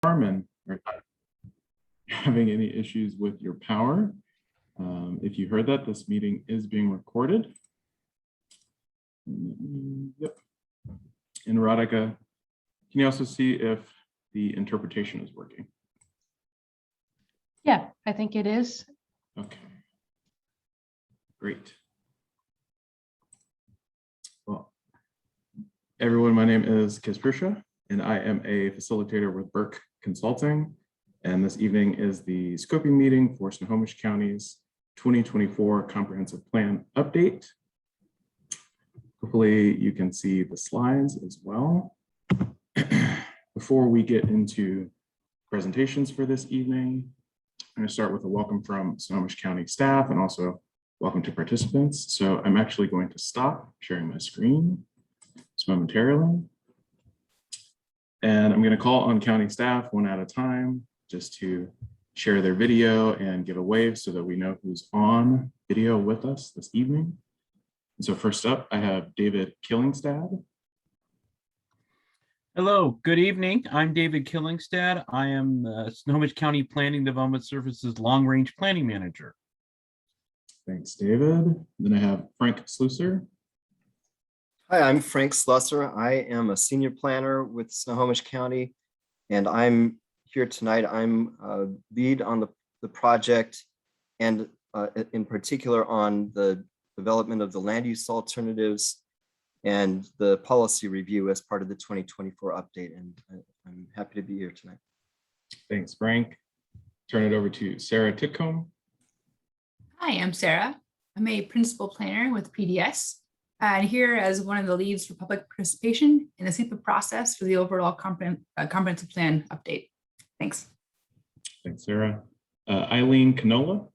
and are not having any issues with your power. If you heard that, this meeting is being recorded. Yep. And Radhika, can you also see if the interpretation is working? Yeah, I think it is. Okay. Great. Well, everyone, my name is Kisprisha, and I am a facilitator with Burke Consulting. And this evening is the scoping meeting for Snohomish County's 2024 Comprehensive Plan Update. Hopefully you can see the slides as well. Before we get into presentations for this evening, I'm going to start with a welcome from Snohomish County staff and also welcome to participants. So I'm actually going to stop sharing my screen just momentarily. And I'm going to call on county staff one at a time just to share their video and give a wave so that we know who's on video with us this evening. And so first up, I have David Killingstad. Hello, good evening. I'm David Killingstad. I am Snohomish County Planning Development Services Long Range Planning Manager. Thanks, David. Then I have Frank Slusser. Hi, I'm Frank Slusser. I am a senior planner with Snohomish County, and I'm here tonight. I'm lead on the project, and in particular on the development of the land use alternatives and the policy review as part of the 2024 update. And I'm happy to be here tonight. Thanks, Frank. Turn it over to Sarah Titcomb. Hi, I'm Sarah. I'm a principal planner with PDS and here as one of the leads for public participation in the SEPA process for the overall comprehensive plan update. Thanks. Thanks, Sarah. Eileen Canola.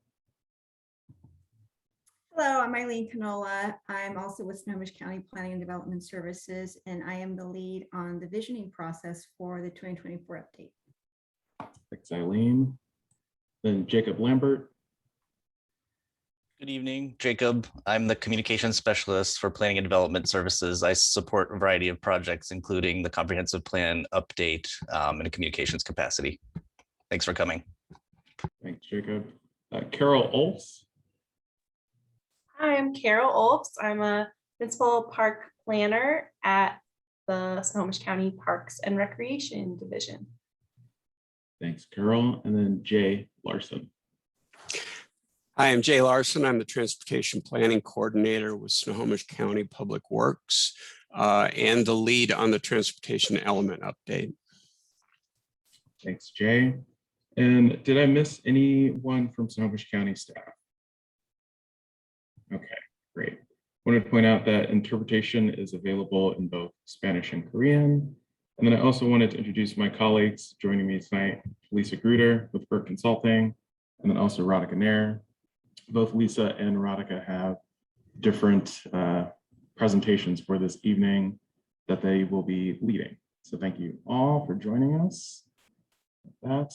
Hello, I'm Eileen Canola. I'm also with Snohomish County Planning and Development Services, and I am the lead on the visioning process for the 2024 update. Thanks, Eileen. Then Jacob Lambert. Good evening, Jacob. I'm the communications specialist for Planning and Development Services. I support a variety of projects, including the comprehensive plan update in a communications capacity. Thanks for coming. Thanks, Jacob. Carol Olfs. Hi, I'm Carol Olfs. I'm a principal park planner at the Snohomish County Parks and Recreation Division. Thanks, Carol. And then Jay Larson. Hi, I'm Jay Larson. I'm the Transportation Planning Coordinator with Snohomish County Public Works and the lead on the Transportation Element Update. Thanks, Jay. And did I miss anyone from Snohomish County staff? Okay, great. I wanted to point out that interpretation is available in both Spanish and Korean. And then I also wanted to introduce my colleagues joining me tonight, Lisa Gruder with Burke Consulting, and then also Radhika Nair. Both Lisa and Radhika have different presentations for this evening that they will be leading. So thank you all for joining us. With that,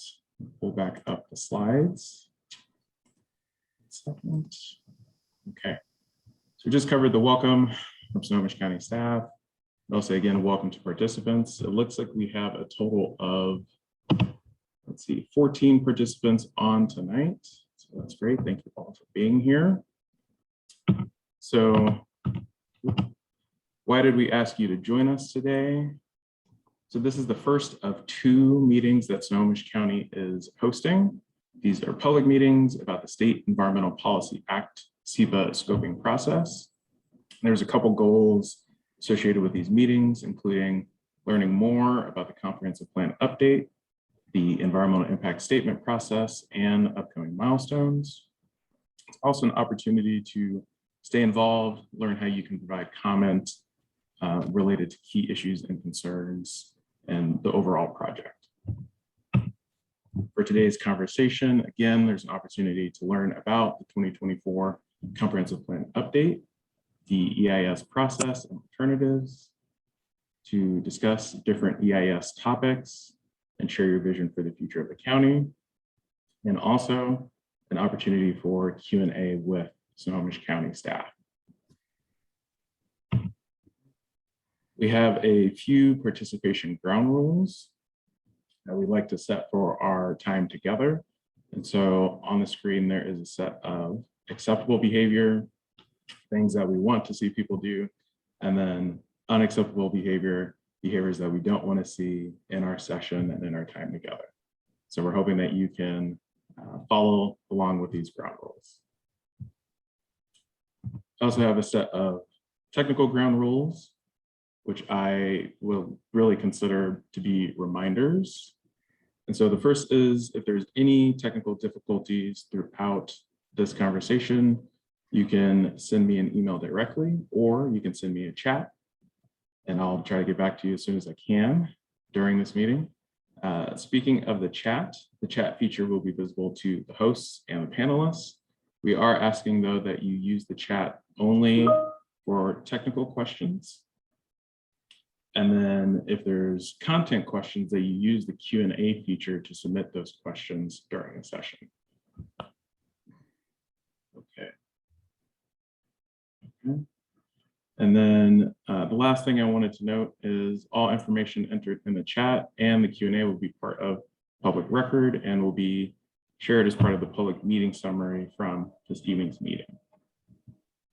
pull back up the slides. Second. Okay, so we just covered the welcome from Snohomish County staff. And also again, welcome to participants. It looks like we have a total of, let's see, 14 participants on tonight. So that's great. Thank you all for being here. So why did we ask you to join us today? So this is the first of 2 meetings that Snohomish County is hosting. These are public meetings about the State Environmental Policy Act SEPA scoping process. There's a couple goals associated with these meetings, including learning more about the comprehensive plan update, the environmental impact statement process, and upcoming milestones. It's also an opportunity to stay involved, learn how you can provide comment related to key issues and concerns and the overall project. For today's conversation, again, there's an opportunity to learn about the 2024 Comprehensive Plan Update, the EIS process and alternatives, to discuss different EIS topics and share your vision for the future of the county, and also an opportunity for Q&A with Snohomish County staff. We have a few participation ground rules. that we like to set for our time together. And so on the screen, there is a set of acceptable behavior, things that we want to see people do, and then unacceptable behavior, behaviors that we don't want to see in our session and in our time together. So we're hoping that you can follow along with these ground rules. I also have a set of technical ground rules, which I will really consider to be reminders. And so the first is, if there's any technical difficulties throughout this conversation, you can send me an email directly, or you can send me a chat, and I'll try to get back to you as soon as I can during this meeting. Speaking of the chat feature will be visible to the hosts and the panelists. We are asking, though, that you use the chat only for technical questions. And then if there's content questions, that you use the Q&A feature to submit those questions during the session. Okay. And then the last thing I wanted to note is all information entered in the chat and the Q&A will be part of public record and will be shared as part of the public meeting summary from this evening's meeting.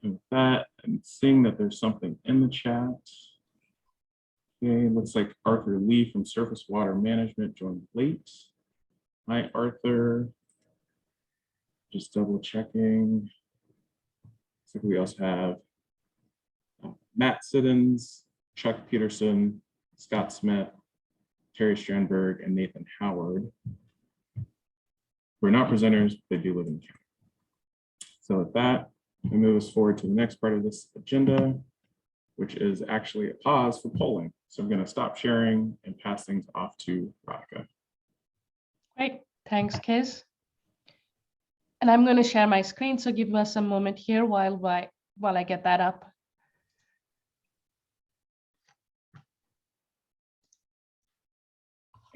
And with that, I'm seeing that there's something in the chat. Okay, looks like Arthur Lee from Surface Water Management joined late. Hi, Arthur. Just double checking. So we also have Matt Siddons, Chuck Peterson, Scott Smith, Terry Strandberg, and Nathan Howard. We're not presenters, but they do live in the county. So with that, we move us forward to the next part of this agenda, which is actually a pause for polling. So I'm going to stop sharing and pass things off to Radhika. Great, thanks, Kez. And I'm going to share my screen, so give us a moment here while I get that up.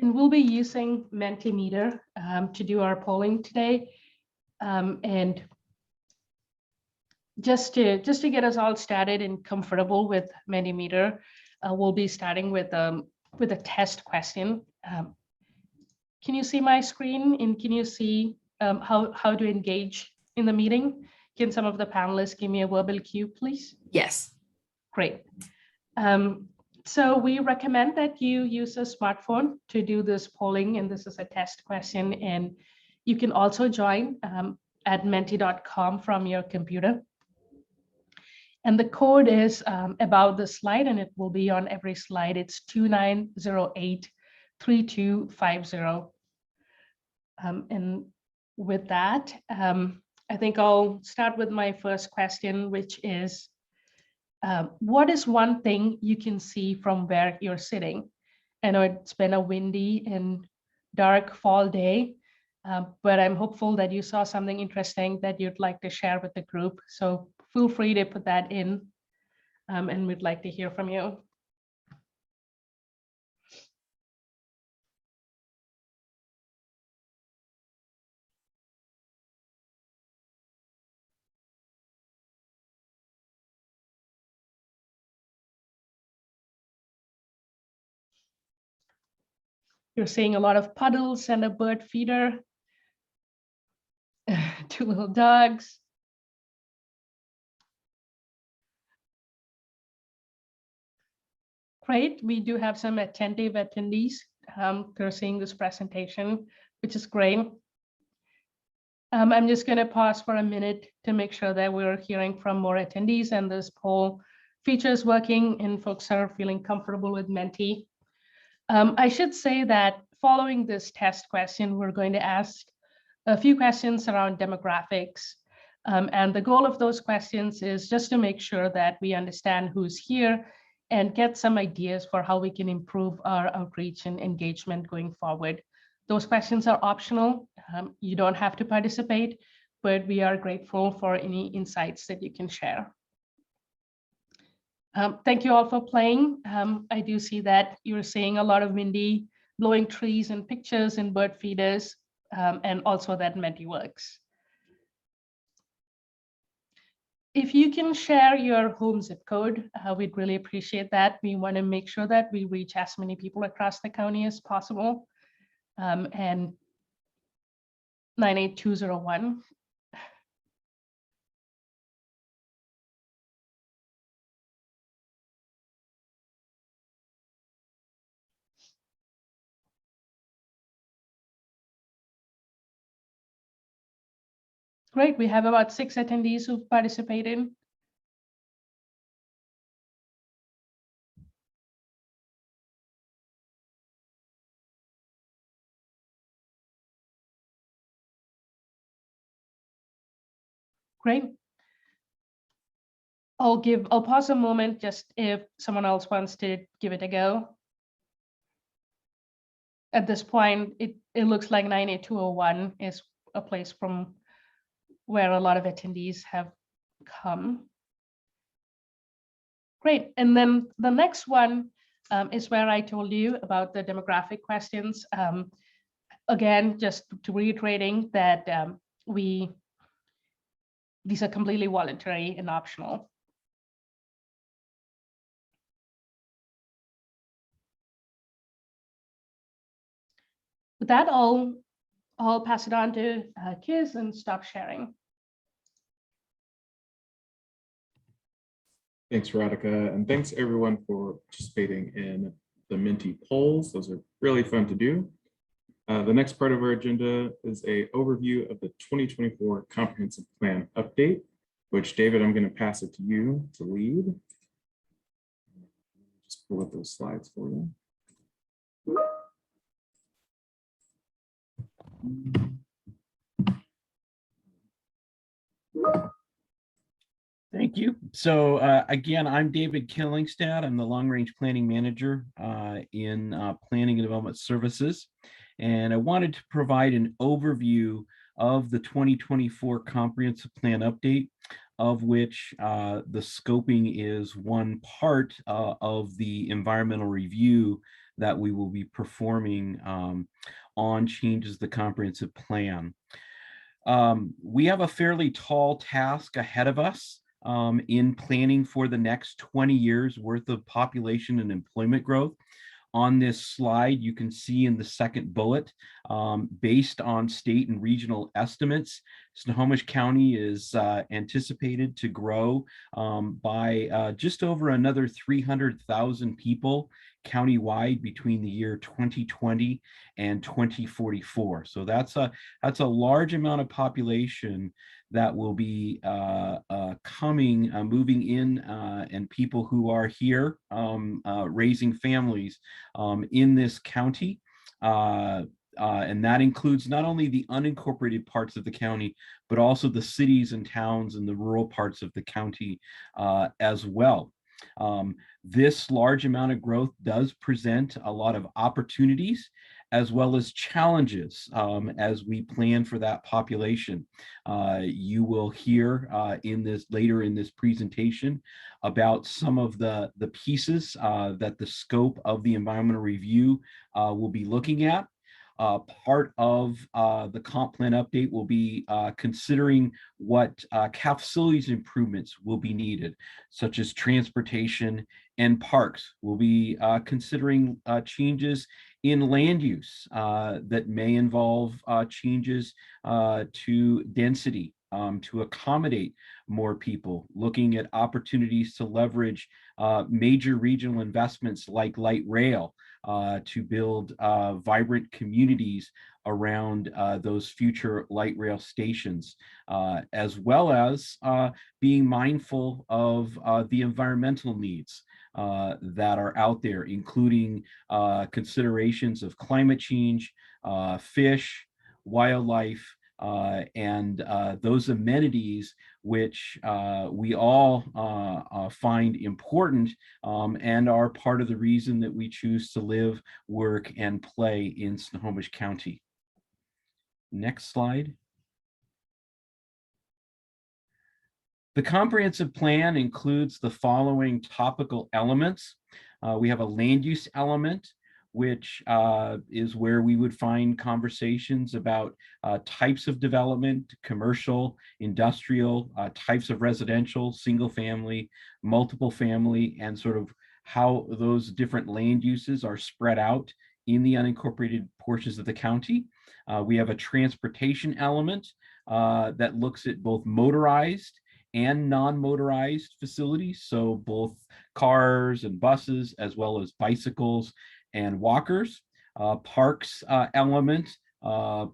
And we'll be using Mentimeter to do our polling today. And just to get us all started and comfortable with Mentimeter, we'll be starting with a test question. Can you see my screen, and can you see how to engage in the meeting? Can some of the panelists give me a verbal cue, please? Yes. Great. So we recommend that you use a smartphone to do this polling, and this is a test question. And you can also join at menti.com from your computer. And the code is about the slide, and it will be on every slide. It's 29083250. And with that, I think I'll start with my first question, which is, what is one thing you can see from where you're sitting? I know it's been a windy and dark fall day, but I'm hopeful that you saw something interesting that you'd like to share with the group. So feel free to put that in, and we'd like to hear from you. You're seeing a lot of puddles and a bird feeder, 2 little dogs. Great, we do have some attentive attendees. They're seeing this presentation, which is great. I'm just going to pause for a minute to make sure that we're hearing from more attendees and this poll feature is working and folks are feeling comfortable with Menti. I should say that following this test question, we're going to ask a few questions around demographics. And the goal of those questions is just to make sure that we understand who's here and get some ideas for how we can improve our outreach and engagement going forward. Those questions are optional. You don't have to participate, but we are grateful for any insights that you can share. Thank you all for playing. I do see that you're seeing a lot of windy, blowing trees and pictures and bird feeders, and also that Menti works. If you can share your home zip code, we'd really appreciate that. We want to make sure that we reach as many people across the county as possible. and 98201. Great, we have about 6 attendees who participated. Great. I'll pause a moment just if someone else wants to give it a go. At this point, it looks like 98201 is a place from where a lot of attendees have come. Great, and then the next one is where I told you about the demographic questions. Again, just to reiterating that these are completely voluntary and optional. With that, I'll pass it on to Kiz and stop sharing. Thanks, Radhika, and thanks everyone for participating in the Menti polls. Those are really fun to do. The next part of our agenda is an overview of the 2024 Comprehensive Plan Update, which, David, I'm going to pass it to you to lead. Just pull up those slides for you. Thank you. So again, I'm David Killingstad. I'm the Long Range Planning Manager in Planning and Development Services. And I wanted to provide an overview of the 2024 Comprehensive Plan Update, of which the scoping is one part of the environmental review that we will be performing on changes to the comprehensive plan. We have a fairly tall task ahead of us in planning for the next 20 years worth of population and employment growth. On this slide, you can see in the second bullet, based on state and regional estimates, Snohomish County is anticipated to grow by just over another 300,000 people countywide between the year 2020 and 2044. So that's a large amount of population that will be moving in, and people who are here raising families in this county. And that includes not only the unincorporated parts of the county, but also the cities and towns and the rural parts of the county as well. This large amount of growth does present a lot of opportunities as well as challenges as we plan for that population. You will hear later in this presentation about some of the pieces that the scope of the environmental review will be looking at. Part of the comp plan update will be considering what cap facilities improvements will be needed, such as transportation and parks. We'll be considering changes in land use that may involve changes to density to accommodate more people, looking at opportunities to leverage major regional investments like light rail to build vibrant communities around those future light rail stations, as well as being mindful of the environmental needs that are out there, including considerations of climate change, fish, wildlife, and those amenities which we all find important and are part of the reason that we choose to live, work, and play in Snohomish County. Next slide. The comprehensive plan includes the following topical elements. We have a land use element, which is where we would find conversations about types of development, commercial, industrial, types of residential, single family, multiple family, and sort of how those different land uses are spread out in the unincorporated portions of the county. We have a transportation element that looks at both motorized and non-motorized facilities, so both cars and buses, as well as bicycles and walkers. Parks element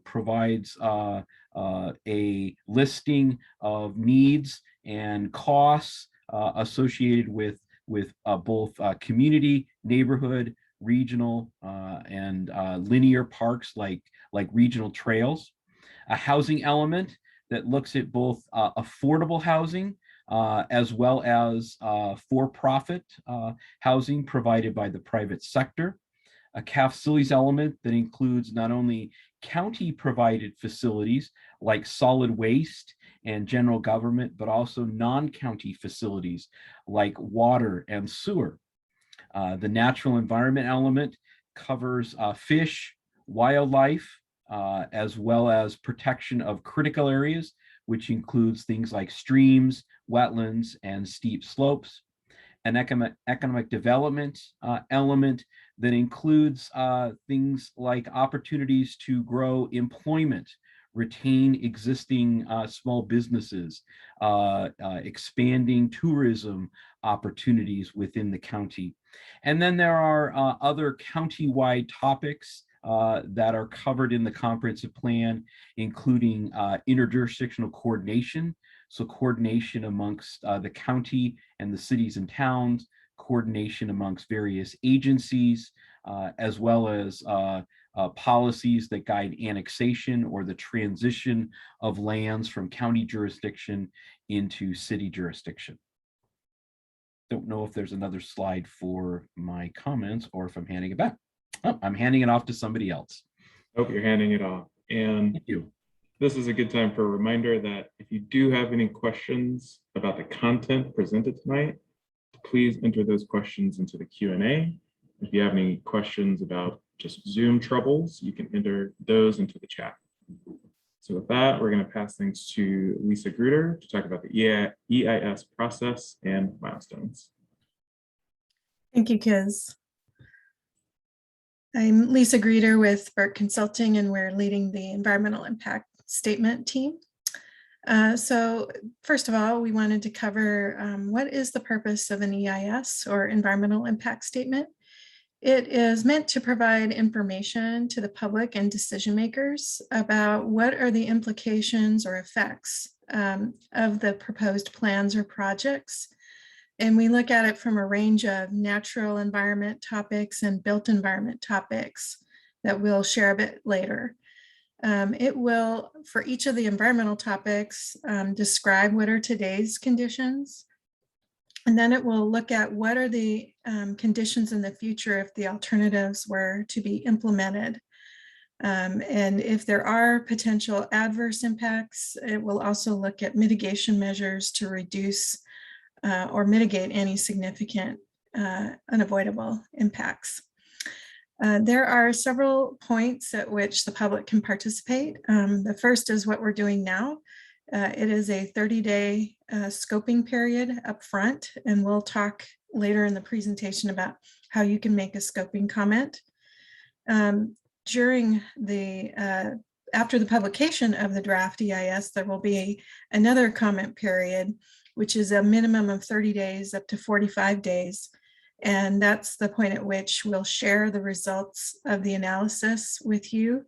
provides a listing of needs and costs associated with both community, neighborhood, regional, and linear parks like regional trails. A housing element that looks at both affordable housing as well as for-profit housing provided by the private sector. A CAF facilities element that includes not only county provided facilities like solid waste and general government, but also non-county facilities like water and sewer. The natural environment element covers fish, wildlife, as well as protection of critical areas, which includes things like streams, wetlands, and steep slopes. An economic development element that includes things like opportunities to grow employment, retain existing small businesses, expanding tourism opportunities within the county. And then there are other county-wide topics that are covered in the comprehensive plan, including interjurisdictional coordination. So coordination amongst the county and the cities and towns, coordination amongst various agencies, as well as policies that guide annexation or the transition of lands from county jurisdiction into city jurisdiction. Don't know if there's another slide for my comments or if I'm handing it back. Oh, I'm handing it off to somebody else. Hope you're handing it off. And Thank you. this is a good time for a reminder that if you do have any questions about the content presented tonight, please enter those questions into the Q&A. If you have any questions about just Zoom troubles, you can enter those into the chat. So with that, we're going to pass things to Lisa Gruder to talk about the EIS process and milestones. Thank you, Kiz. I'm Lisa Gruder with Burke Consulting, and we're leading the environmental impact statement team. So first of all, we wanted to cover what is the purpose of an EIS or environmental impact statement. It is meant to provide information to the public and decision makers about what are the implications or effects of the proposed plans or projects. And we look at it from a range of natural environment topics and built environment topics that we'll share a bit later. It will, for each of the environmental topics, describe what are today's conditions. And then it will look at what are the conditions in the future if the alternatives were to be implemented. And if there are potential adverse impacts, it will also look at mitigation measures to reduce or mitigate any significant unavoidable impacts. There are several points at which the public can participate. The first is what we're doing now. It is a 30-day scoping period up front, and we'll talk later in the presentation about how you can make a scoping comment. During the after the publication of the draft EIS, there will be another comment period, which is a minimum of 30 days up to 45 days. And that's the point at which we'll share the results of the analysis with you,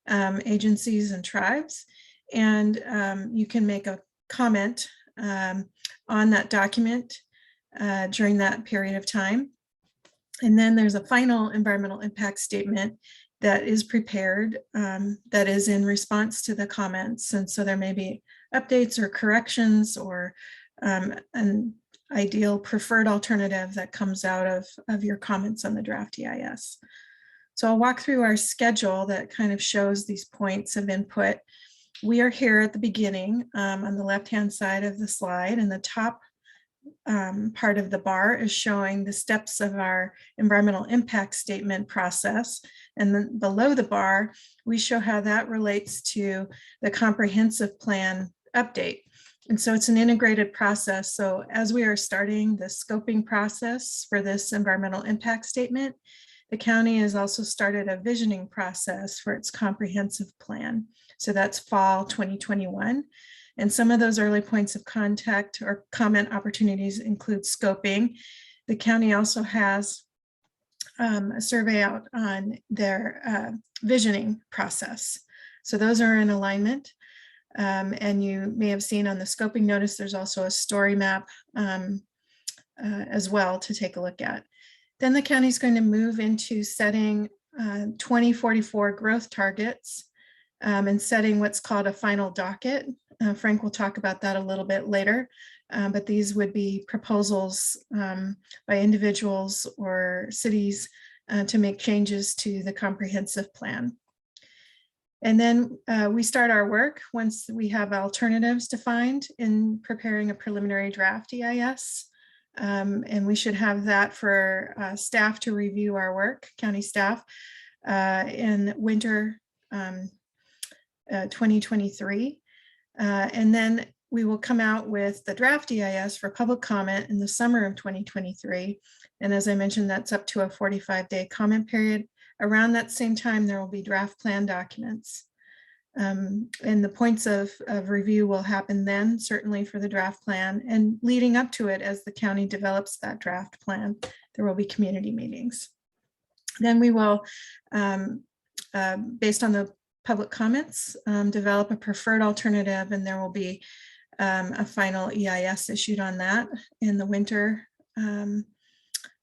agencies and tribes. And you can make a comment on that document during that period of time. And then there's a final environmental impact statement that is prepared that is in response to the comments. And so there may be updates or corrections or an ideal preferred alternative that comes out of your comments on the draft EIS. So I'll walk through our schedule that kind of shows these points of input. We are here at the beginning on the left-hand side of the slide, and the top part of the bar is showing the steps of our environmental impact statement process. And then below the bar, we show how that relates to the comprehensive plan update. And so it's an integrated process. So as we are starting the scoping process for this environmental impact statement, The county has also started a visioning process for its comprehensive plan. So that's fall 2021. And some of those early points of contact or comment opportunities include scoping. The county also has a survey out on their visioning process. So those are in alignment. And you may have seen on the scoping notice, there's also a story map as well to take a look at. Then the county is going to move into setting 2044 growth targets and setting what's called a final docket. Frank will talk about that a little bit later, but these would be proposals by individuals or cities to make changes to the comprehensive plan. And then we start our work once we have alternatives defined in preparing a preliminary draft EIS. And we should have that for staff to review our work, county staff, in winter 2023. And then we will come out with the draft EIS for public comment in the summer of 2023. And as I mentioned, that's up to a 45-day comment period. Around that same time, there will be draft plan documents. And the points of review will happen then, certainly for the draft plan, and leading up to it as the county develops that draft plan, there will be community meetings. Then we will, based on the public comments, develop a preferred alternative, and there will be a final EIS issued on that in the winter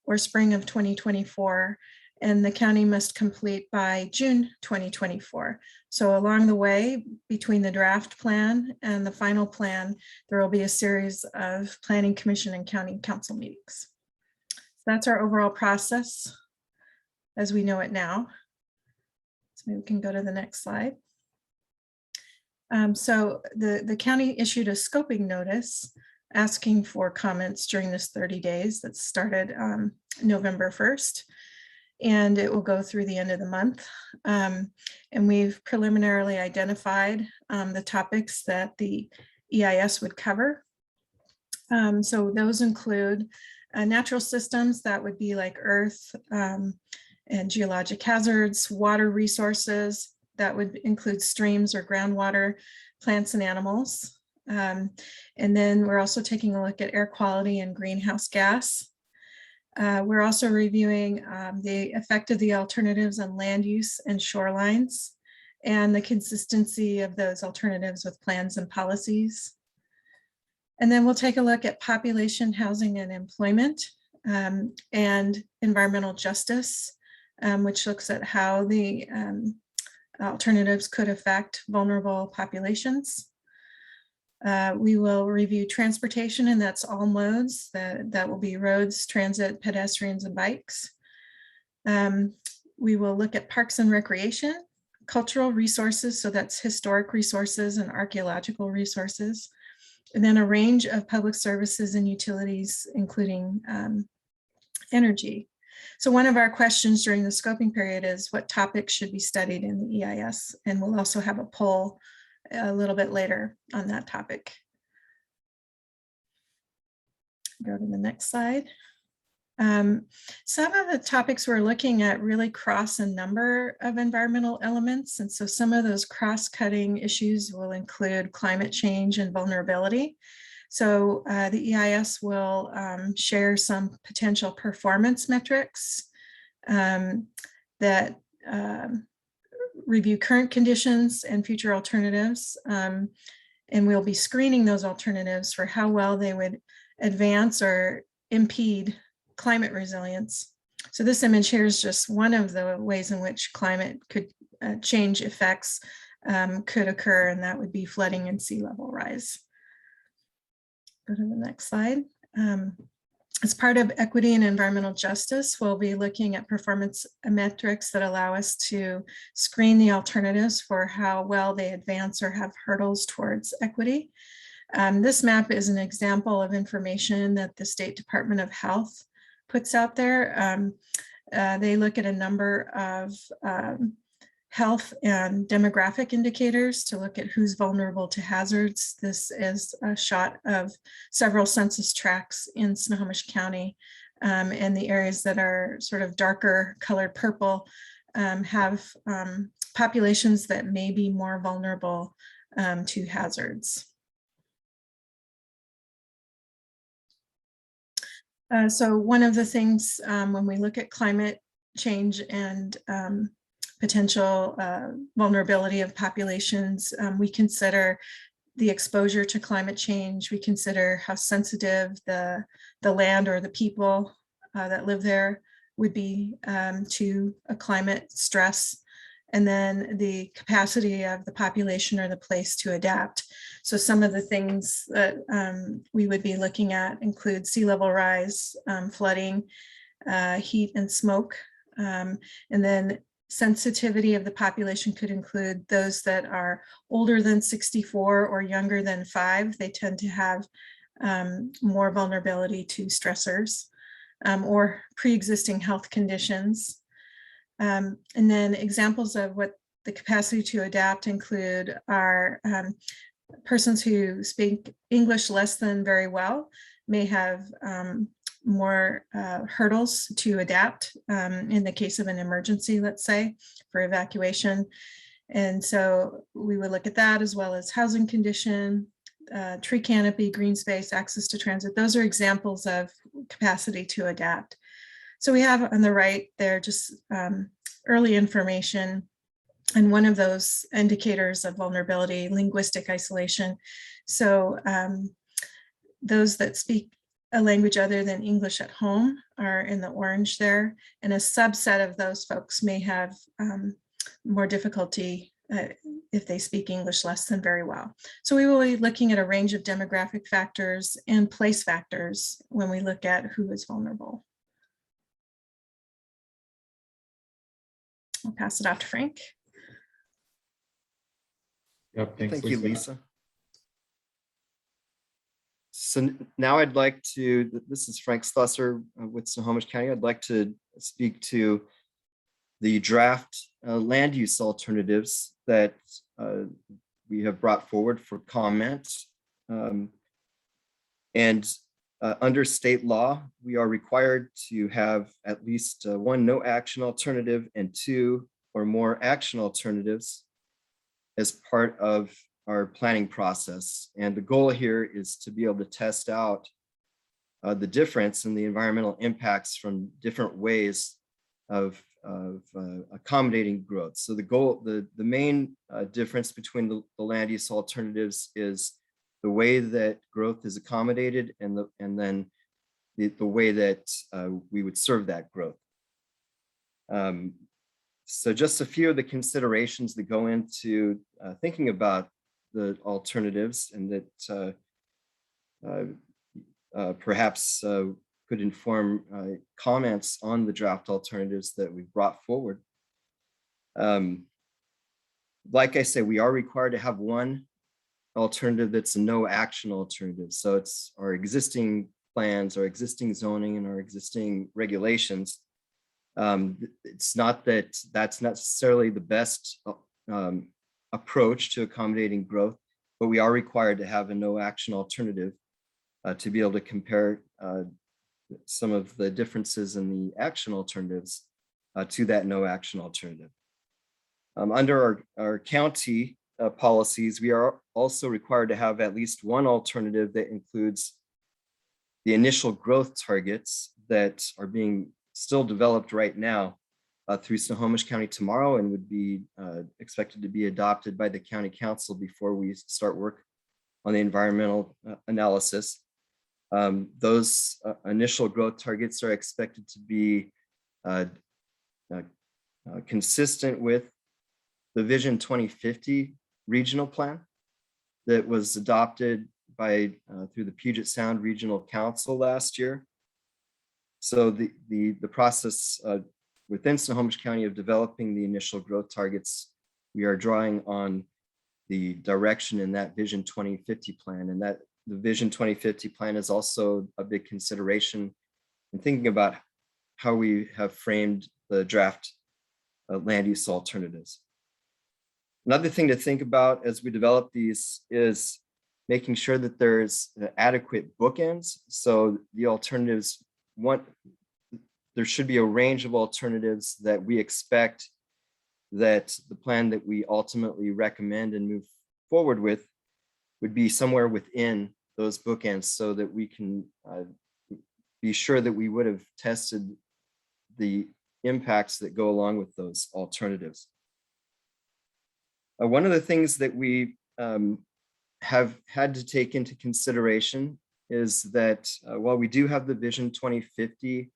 or spring of 2024. And the county must complete by June 2024. So along the way, between the draft plan and the final plan, there will be a series of planning commission and county council meetings. So that's our overall process as we know it now. So maybe we can go to the next slide. So the county issued a scoping notice asking for comments during this 30 days that started November 1st. And it will go through the end of the month. And we've preliminarily identified the topics that the EIS would cover. So those include natural systems that would be like earth and geologic hazards, water resources that would include streams or groundwater, plants and animals. And then we're also taking a look at air quality and greenhouse gas. We're also reviewing the effect of the alternatives on land use and shorelines and the consistency of those alternatives with plans and policies. And then we'll take a look at population, housing, and employment and environmental justice, which looks at how the alternatives could affect vulnerable populations. We will review transportation, and that's all modes. That will be roads, transit, pedestrians, and bikes. We will look at parks and recreation, cultural resources, so that's historic resources and archaeological resources, and then a range of public services and utilities, including energy. So one of our questions during the scoping period is what topics should be studied in the EIS, and we'll also have a poll a little bit later on that topic. Go to the next slide. Some of the topics we're looking at really cross a number of environmental elements. And so some of those cross-cutting issues will include climate change and vulnerability. So the EIS will share some potential performance metrics that review current conditions and future alternatives. And we'll be screening those alternatives for how well they would advance or impede climate resilience. So this image here is just one of the ways in which climate could change effects could occur, and that would be flooding and sea level rise. Go to the next slide. As part of equity and environmental justice, we'll be looking at performance metrics that allow us to screen the alternatives for how well they advance or have hurdles towards equity. This map is an example of information that the State Department of Health puts out there. They look at a number of health and demographic indicators to look at who's vulnerable to hazards. This is a shot of several census tracts in Snohomish County and the areas that are sort of darker colored purple have populations that may be more vulnerable to hazards. So one of the things when we look at climate change and potential vulnerability of populations, we consider the exposure to climate change. We consider how sensitive the land or the people that live there would be to a climate stress, and then the capacity of the population or the place to adapt. So some of the things that we would be looking at include sea level rise, flooding, heat and smoke, and then sensitivity of the population could include those that are older than 64 or younger than 5. They tend to have more vulnerability to stressors or pre-existing health conditions. And then examples of what the capacity to adapt include are persons who speak English less than very well may have more hurdles to adapt in the case of an emergency, let's say, for evacuation. And so we would look at that, as well as housing condition, tree canopy, green space, access to transit. Those are examples of capacity to adapt. So we have on the right there just early information, and one of those indicators of vulnerability, linguistic isolation. So those that speak a language other than English at home are in the orange there, and a subset of those folks may have more difficulty if they speak English less than very well. So we will be looking at a range of demographic factors and place factors when we look at who is vulnerable. I'll pass it off to Frank. Yep, thanks, Thank you, Lisa. So now I'd like to, this is Frank Slusser with Snohomish County. I'd like to speak to the draft land use alternatives that we have brought forward for comment. Under state law, we are required to have at least one no action alternative and 2 or more action alternatives as part of our planning process. And the goal here is to be able to test out the difference in the environmental impacts from different ways of accommodating growth. So the goal, the main difference between the land use alternatives is the way that growth is accommodated and then the way that we would serve that growth. So just a few of the considerations that go into thinking about the alternatives, and that perhaps could inform comments on the draft alternatives that we've brought forward. Like I say, we are required to have one alternative that's a no action alternative. So it's our existing plans, our existing zoning, and our existing regulations. It's not that that's necessarily the best approach to accommodating growth, but we are required to have a no action alternative to be able to compare some of the differences in the action alternatives to that no action alternative. Under our county policies, we are also required to have at least one alternative that includes the initial growth targets that are being still developed right now through Snohomish County tomorrow, and would be expected to be adopted by the county council before we start work on the environmental analysis. Those initial growth targets are expected to be consistent with the Vision 2050 regional plan that was adopted by through the Puget Sound Regional Council last year. So the process within Snohomish County of developing the initial growth targets, we are drawing on the direction in that Vision 2050 plan, and that the Vision 2050 plan is also a big consideration in thinking about how we have framed the draft land use alternatives. Another thing to think about as we develop these is making sure that there's adequate bookends. So the alternatives there should be a range of alternatives that we expect that the plan that we ultimately recommend and move forward with would be somewhere within those bookends, so that we can be sure that we would have tested the impacts that go along with those alternatives. One of the things that we have had to take into consideration is that while we do have the Vision 2050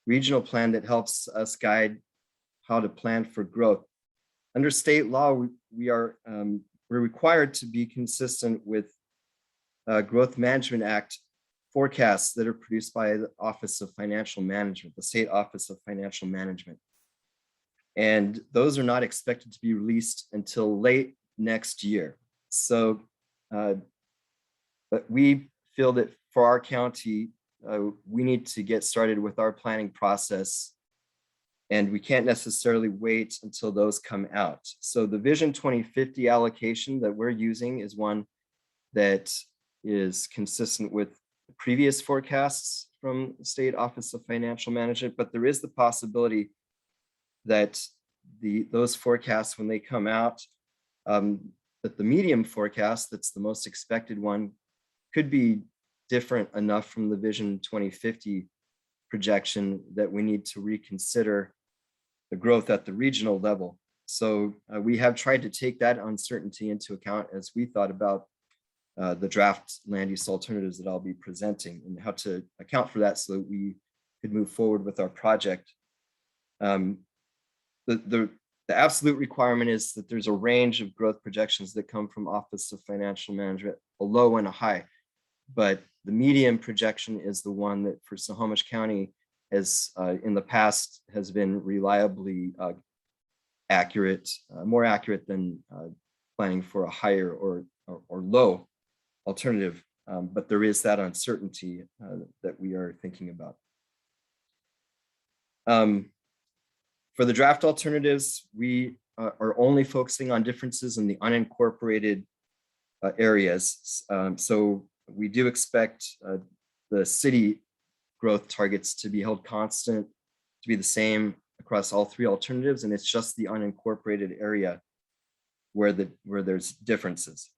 regional plan that helps us guide how to plan for growth, under state law, we're required to be consistent with Growth Management Act forecasts that are produced by the Office of Financial Management, the State Office of Financial Management. And those are not expected to be released until late next year. So, but we feel that for our county, we need to get started with our planning process, and we can't necessarily wait until those come out. So the Vision 2050 allocation that we're using is one that is consistent with previous forecasts from the State Office of Financial Management, but there is the possibility that those forecasts, when they come out, that the medium forecast, that's the most expected one, could be different enough from the Vision 2050 projection that we need to reconsider the growth at the regional level. So we have tried to take that uncertainty into account as we thought about the draft land use alternatives that I'll be presenting, and how to account for that so that we could move forward with our project. The absolute requirement is that there's a range of growth projections that come from Office of Financial Management, a low and a high. But the medium projection is the one that for Snohomish County has in the past has been reliably accurate, more accurate than planning for a higher or low alternative. But there is that uncertainty that we are thinking about. For the draft alternatives, we are only focusing on differences in the unincorporated areas. So we do expect the city growth targets to be held constant, to be the same across all three alternatives, and it's just the unincorporated area where there's differences.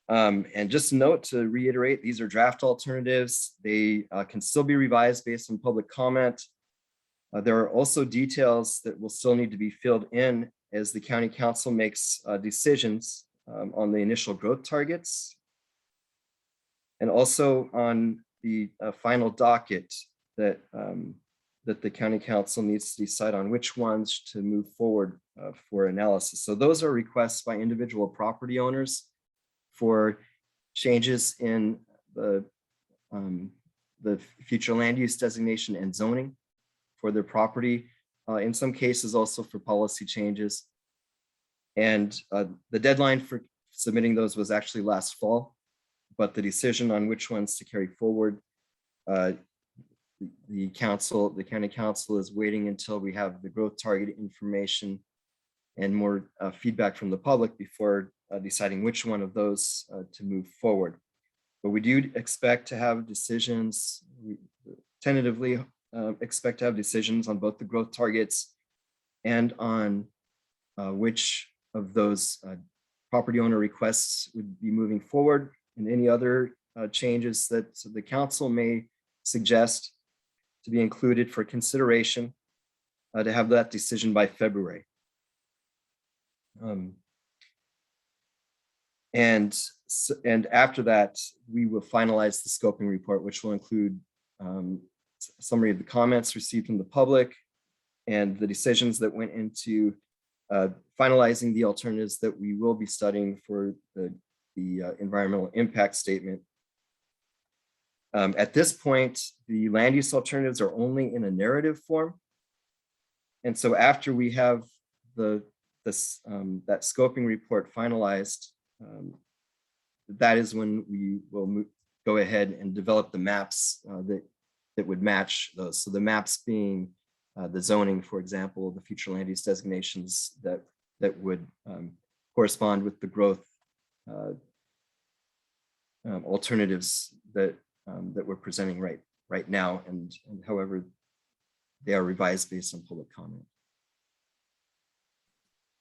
And just a note to reiterate, these are draft alternatives. They can still be revised based on public comment. There are also details that will still need to be filled in as the county council makes decisions on the initial growth targets, and also on the final docket that that the county council needs to decide on which ones to move forward for analysis. So those are requests by individual property owners for changes in the future land use designation and zoning for their property, in some cases also for policy changes. And the deadline for submitting those was actually last fall, but the decision on which ones to carry forward, the county council is waiting until we have the growth target information and more feedback from the public before deciding which one of those to move forward. But we do expect to have decisions, we tentatively expect to have decisions on both the growth targets and on which of those property owner requests would be moving forward, and any other changes that the council may suggest to be included for consideration to have that decision by February. And after that, we will finalize the scoping report, which will include a summary of the comments received from the public and the decisions that went into finalizing the alternatives that we will be studying for the environmental impact statement. At this point, the land use alternatives are only in a narrative form. And so after we have that scoping report finalized, that is when we will go ahead and develop the maps that would match those. So the maps being the zoning, for example, the future land use designations that would correspond with the growth alternatives that that we're presenting right now, and however they are revised based on public comment.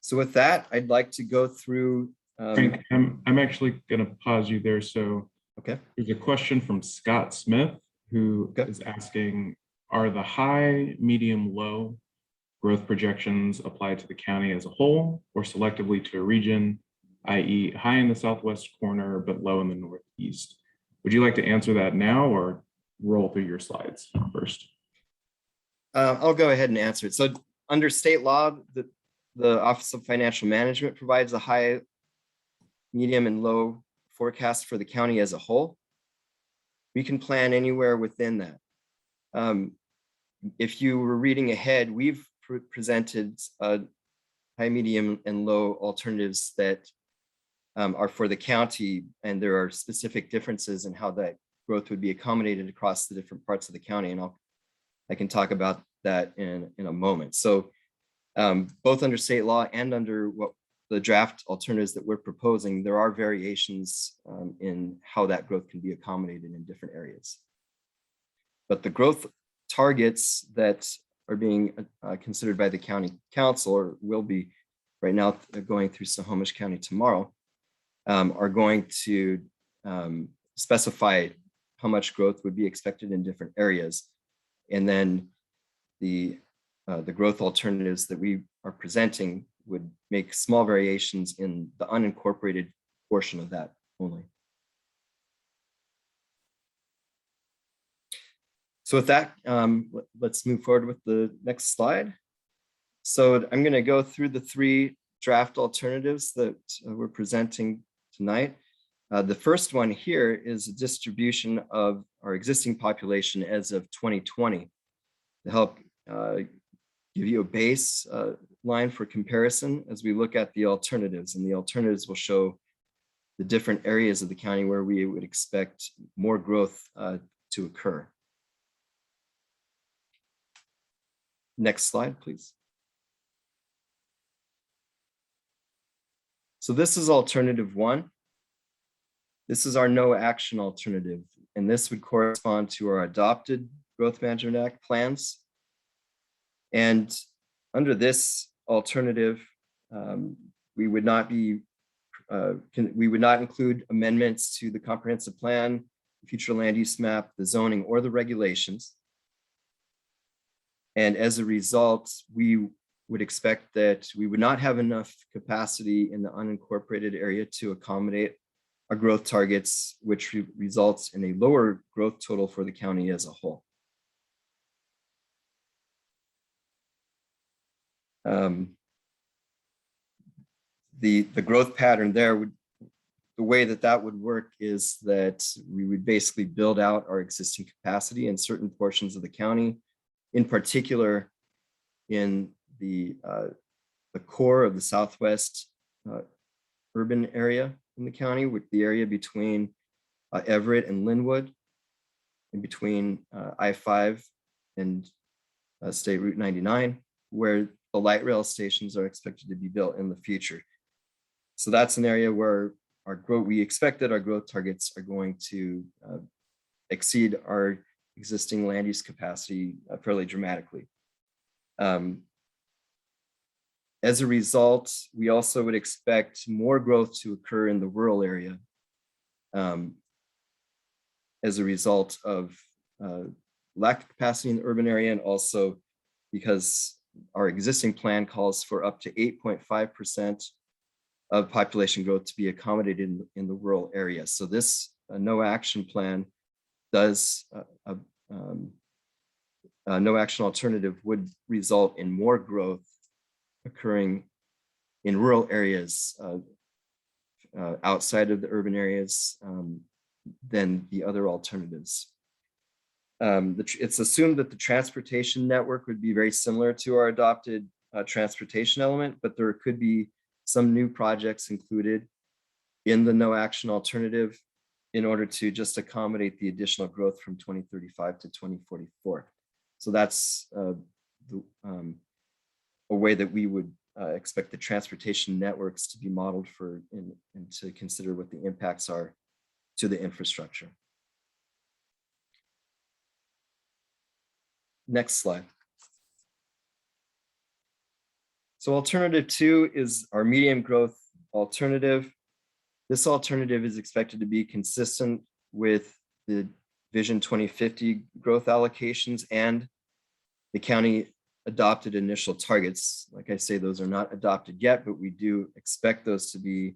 So with that, I'd like to go through. Frank, I'm actually going to pause you there. So Okay. there's a question from Scott Smith, who is asking, are the high, medium, low growth projections applied to the county as a whole or selectively to a region, i.e. high in the southwest corner, but low in the northeast? Would you like to answer that now or roll through your slides first? I'll go ahead and answer it. So under state law, the Office of Financial Management provides a high, medium, and low forecast for the county as a whole. We can plan anywhere within that. If you were reading ahead, we've presented high, medium, and low alternatives that are for the county, and there are specific differences in how that growth would be accommodated across the different parts of the county, and I can talk about that in a moment. So both under state law and under what the draft alternatives that we're proposing, there are variations in how that growth can be accommodated in different areas. But the growth targets that are being considered by the county council, or will be right now going through Snohomish County tomorrow, are going to specify how much growth would be expected in different areas. And then the growth alternatives that we are presenting would make small variations in the unincorporated portion of that only. So with that, let's move forward with the next slide. So I'm going to go through the three draft alternatives that we're presenting tonight. The first one here is a distribution of our existing population as of 2020 to help give you a base line for comparison as we look at the alternatives, and the alternatives will show the different areas of the county where we would expect more growth to occur. Next slide, please. So this is alternative one. This is our no action alternative, and this would correspond to our adopted Growth Management Act plans. And under this alternative, we would not include amendments to the comprehensive plan, future land use map, the zoning, or the regulations. And as a result, we would expect that we would not have enough capacity in the unincorporated area to accommodate our growth targets, which results in a lower growth total for the county as a whole. The growth pattern there would, the way that would work is that we would basically build out our existing capacity in certain portions of the county, in particular in the core of the southwest urban area in the county, with the area between Everett and Linwood, in between I-5 and State Route 99, where the light rail stations are expected to be built in the future. So that's an area where we expect that our growth targets are going to exceed our existing land use capacity fairly dramatically. As a result, we also would expect more growth to occur in the rural area as a result of lack of capacity in the urban area, and also because our existing plan calls for up to 8.5% of population growth to be accommodated in the rural area. So this no action plan does, no action alternative would result in more growth occurring in rural areas outside of the urban areas than the other alternatives. It's assumed that the transportation network would be very similar to our adopted transportation element, but there could be some new projects included in the no action alternative in order to just accommodate the additional growth from 2035 to 2044. So that's a way that we would expect the transportation networks to be modeled for and to consider what the impacts are to the infrastructure. Next slide. So alternative 2 is our medium growth alternative. This alternative is expected to be consistent with the Vision 2050 growth allocations and the county adopted initial targets. Like I say, those are not adopted yet, but we do expect those to be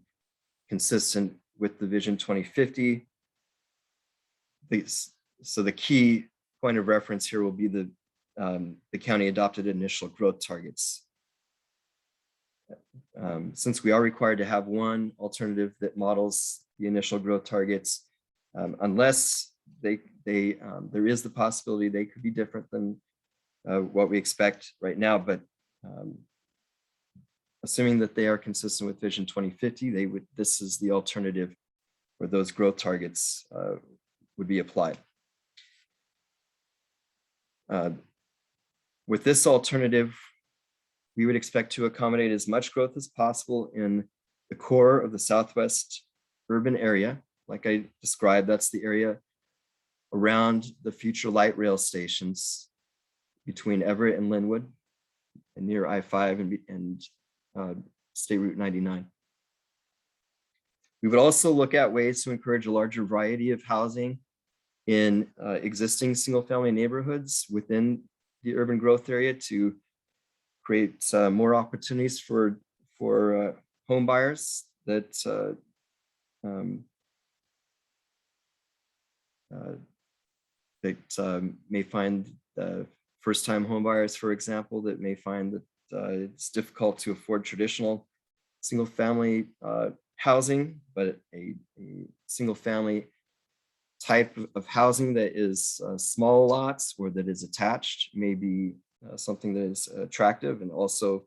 consistent with the Vision 2050. So the key point of reference here will be the county adopted initial growth targets. Since we are required to have one alternative that models the initial growth targets, unless there is the possibility they could be different than what we expect right now, but assuming that they are consistent with Vision 2050, this is the alternative where those growth targets would be applied. With this alternative, we would expect to accommodate as much growth as possible in the core of the Southwest urban area. Like I described, that's the area around the future light rail stations between Everett and Linwood and near I-5 and State Route 99. We would also look at ways to encourage a larger variety of housing in existing single-family neighborhoods within the urban growth area to create more opportunities for home buyers that may find first-time home buyers, for example, that may find that it's difficult to afford traditional single-family housing, but a single-family type of housing that is small lots or that is attached may be something that is attractive and also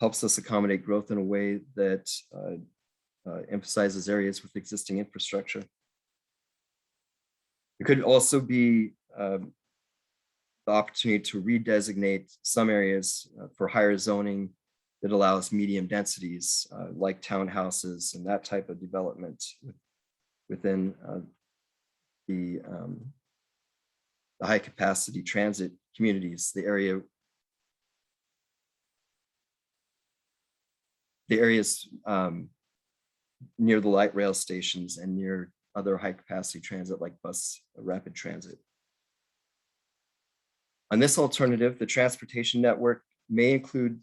helps us accommodate growth in a way that emphasizes areas with existing infrastructure. It could also be the opportunity to redesignate some areas for higher zoning that allows medium densities like townhouses and that type of development within the high capacity transit communities, the areas near the light rail stations and near other high capacity transit like bus rapid transit. On this alternative, the transportation network may include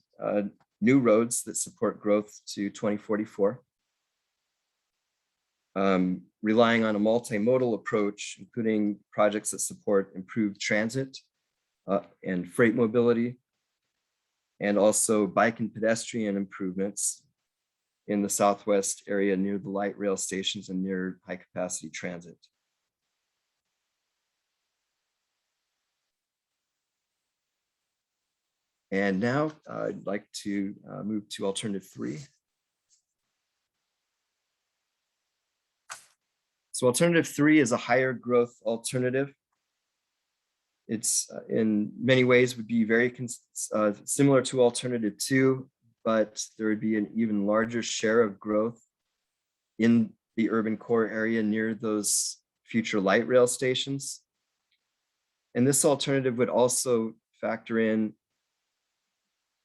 new roads that support growth to 2044. Relying on a multimodal approach, including projects that support improved transit and freight mobility, and also bike and pedestrian improvements in the Southwest area near the light rail stations and near high capacity transit. And now I'd like to move to alternative 3. So alternative 3 is a higher growth alternative. It's in many ways would be very similar to alternative 2, but there would be an even larger share of growth in the urban core area near those future light rail stations. And this alternative would also factor in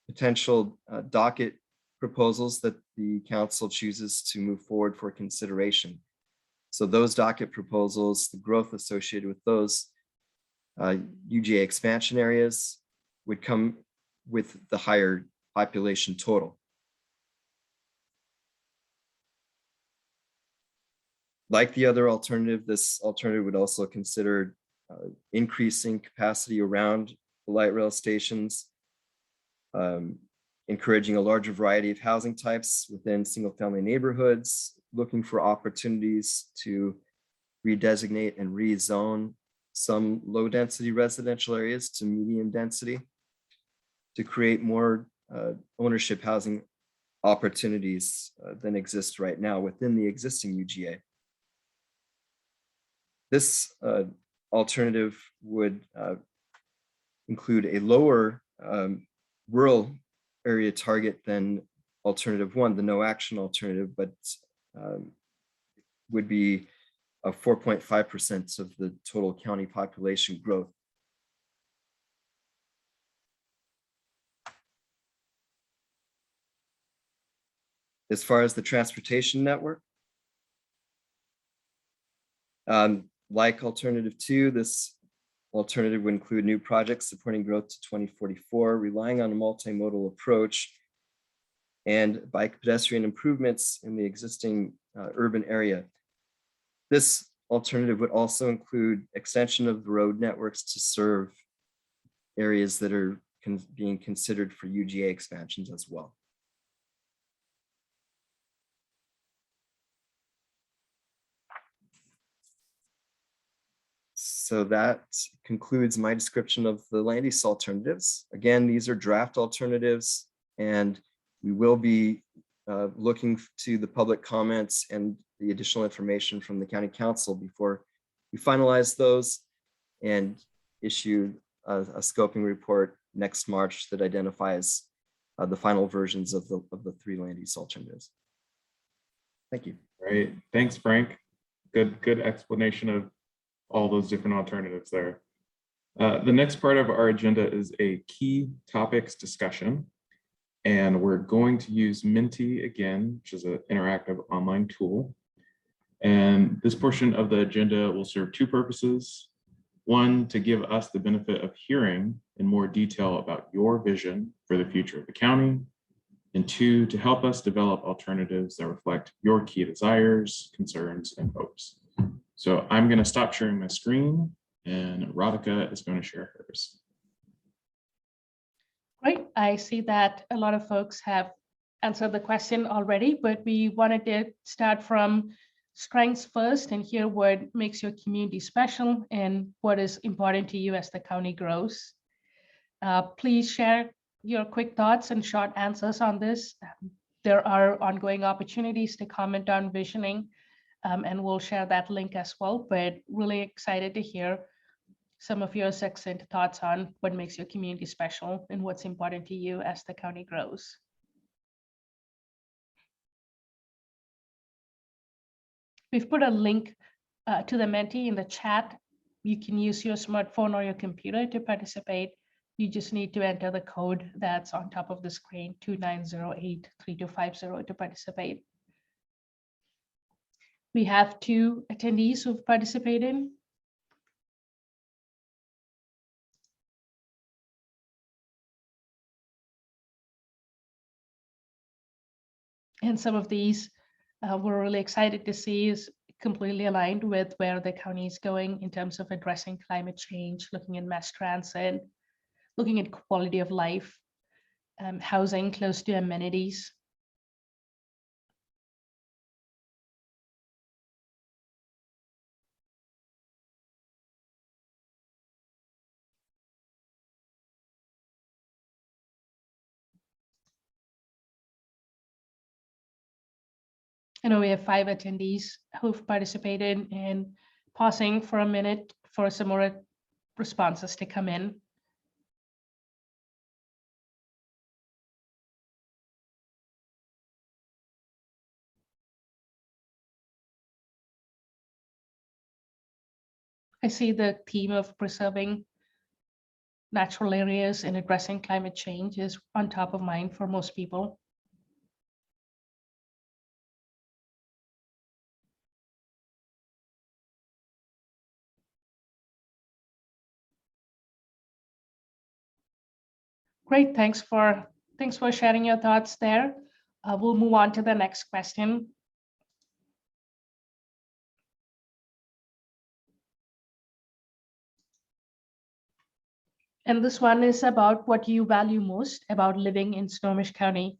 potential docket proposals that the council chooses to move forward for consideration. So those docket proposals, the growth associated with those UGA expansion areas would come with the higher population total. Like the other alternative, this alternative would also consider increasing capacity around the light rail stations, encouraging a larger variety of housing types within single-family neighborhoods, looking for opportunities to redesignate and rezone some low-density residential areas to medium density to create more ownership housing opportunities than exist right now within the existing UGA. This alternative would include a lower rural area target than alternative 1, the no action alternative, but would be 4.5% of the total county population growth. As far as the transportation network, like alternative 2, this alternative would include new projects supporting growth to 2044, relying on a multimodal approach and bike pedestrian improvements in the existing urban area. This alternative would also include extension of the road networks to serve areas that are being considered for UGA expansions as well. So that concludes my description of the land use alternatives. Again, these are draft alternatives, and we will be looking to the public comments and the additional information from the county council before we finalize those and issue a scoping report next March that identifies the final versions of the 3 land use alternatives. Thank you. Great. Thanks, Frank. Good explanation of all those different alternatives there. The next part of our agenda is a key topics discussion. And we're going to use Menti again, which is an interactive online tool. And this portion of the agenda will serve 2 purposes. 1, to give us the benefit of hearing in more detail about your vision for the future of the county. And 2, to help us develop alternatives that reflect your key desires, concerns, and hopes. So I'm going to stop sharing my screen, and Radhika is going to share hers. Great. I see that a lot of folks have answered the question already, but we wanted to start from strengths first and hear what makes your community special and what is important to you as the county grows. Please share your quick thoughts and short answers on this. There are ongoing opportunities to comment on visioning, and we'll share that link as well, but really excited to hear some of your succinct thoughts on what makes your community special and what's important to you as the county grows. We've put a link to the Menti in the chat. You can use your smartphone or your computer to participate. You just need to enter the code that's on top of the screen, 2908-3250 to participate. We have 2 attendees who've participated. And some of these we're really excited to see is completely aligned with where the county is going in terms of addressing climate change, looking at mass transit, looking at quality of life, housing close to amenities. I know we have 5 attendees who've participated, and pausing for a minute for some more responses to come in. I see the theme of preserving natural areas and addressing climate change is on top of mind for most people. Great, thanks for sharing your thoughts there. We'll move on to the next question. And this one is about what you value most about living in Snohomish County.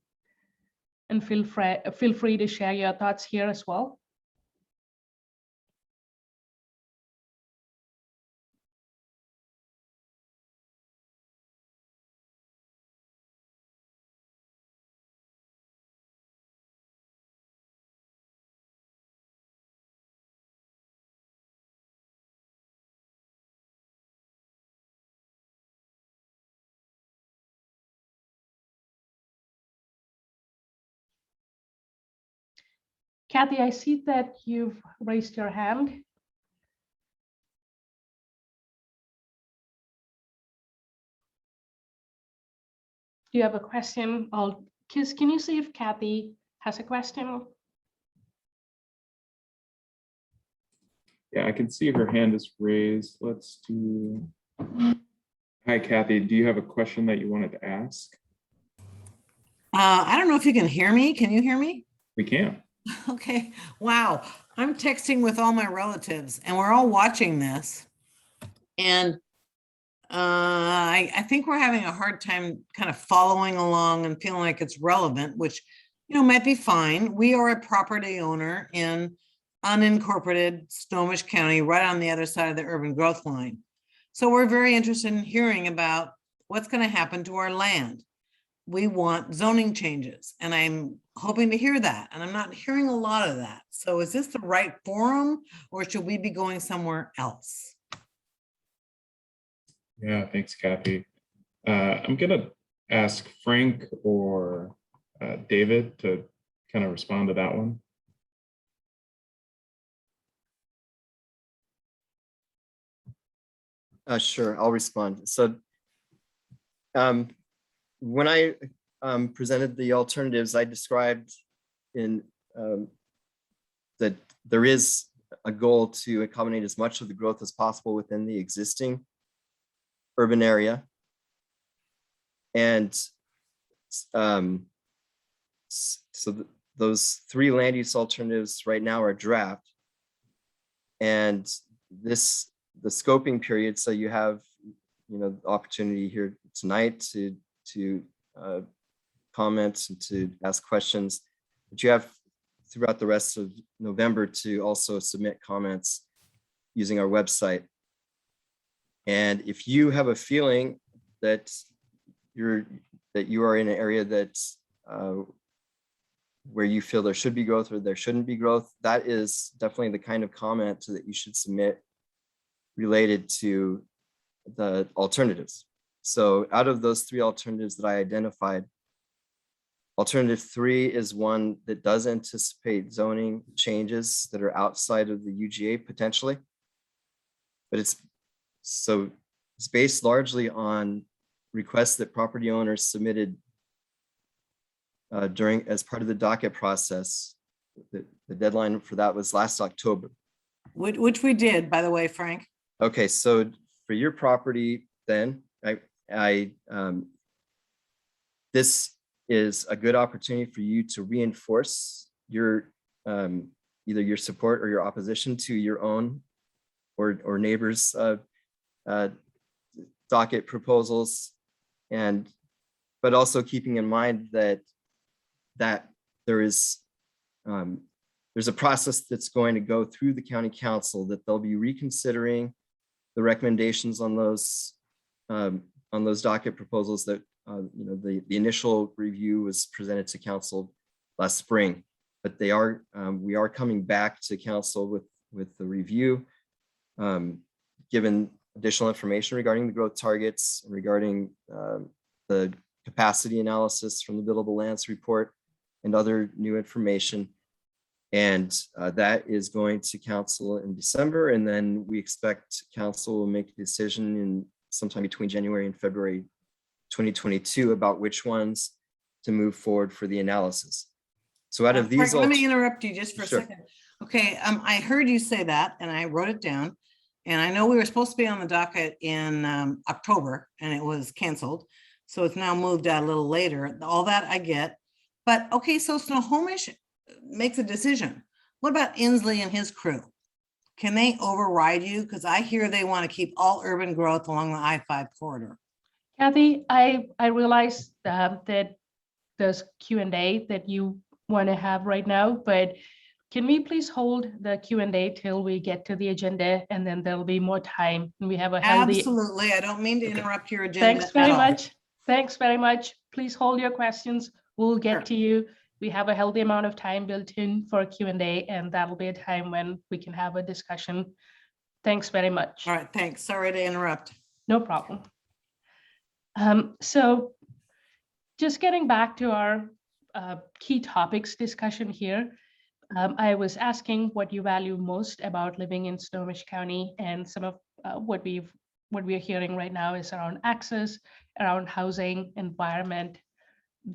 And feel free to share your thoughts here as well. Kathy, I see that you've raised your hand. Do you have a question? Can you see if Kathy has a question? Yeah, I can see her hand is raised. Let's do. Hi, Kathy. Do you have a question that you wanted to ask? I don't know if you can hear me. Can you hear me? We can. Okay. Wow. I'm texting with all my relatives and we're all watching this. And I think we're having a hard time kind of following along and feeling like it's relevant, which, might be fine. We are a property owner in unincorporated Snohomish County, right on the other side of the urban growth line. So we're very interested in hearing about what's going to happen to our land. We want zoning changes, and I'm hoping to hear that. And I'm not hearing a lot of that. So is this the right forum, or should we be going somewhere else? Yeah, thanks, Kathy. I'm going to ask Frank or David to kind of respond to that one. Sure, I'll respond. So when I presented the alternatives, I described in that there is a goal to accommodate as much of the growth as possible within the existing urban area. And those three land use alternatives right now are draft. And the scoping period, so you have the opportunity here tonight to comment and to ask questions, but you have throughout the rest of November to also submit comments using our website. And if you have a feeling that you are in an area that's where you feel there should be growth or there shouldn't be growth, that is definitely the kind of comment that you should submit related to the alternatives. So out of those three alternatives that I identified, alternative 3 is one that does anticipate zoning changes that are outside of the UGA potentially, but it's based largely on requests that property owners submitted as part of the docket process. The deadline for that was last October. Which we did, by the way, Frank. Okay, so for your property, then this is a good opportunity for you to reinforce your either your support or your opposition to your own or neighbors' docket proposals, but also keeping in mind that there's a process that's going to go through the county council, that they'll be reconsidering the recommendations on those docket proposals that the initial review was presented to council last spring, but we are coming back to council with the review, given additional information regarding the growth targets and regarding the capacity analysis from the buildable lands report and other new information. And that is going to council in December. And then we expect council will make a decision in sometime between January and February 2022 about which ones to move forward for the analysis. So out of these, let me interrupt you just for Sure. a second. Okay, I heard you say that and I wrote it down. And I know we were supposed to be on the docket in October and it was canceled. So it's now moved out a little later. All that I get. But okay, so Snohomish makes a decision. What about Inslee and his crew? Can they override you? Because I hear they want to keep all urban growth along the I-5 corridor. Kathy, I realize that there's Q&A that you want to have right now, but can we please hold the Q&A till we get to the agenda, and then there'll be more time and we have a healthy. Absolutely. I don't mean to interrupt your agenda. Thanks very much. Thanks very much. Please hold your questions. We'll get to you. We have a healthy amount of time built in for Q&A, and that'll be a time when we can have a discussion. Thanks very much. All right, thanks. Sorry to interrupt. No problem. So just getting back to our key topics discussion here, I was asking what you value most about living in Snohomish County, and some of what we are hearing right now is around access, around housing, environment,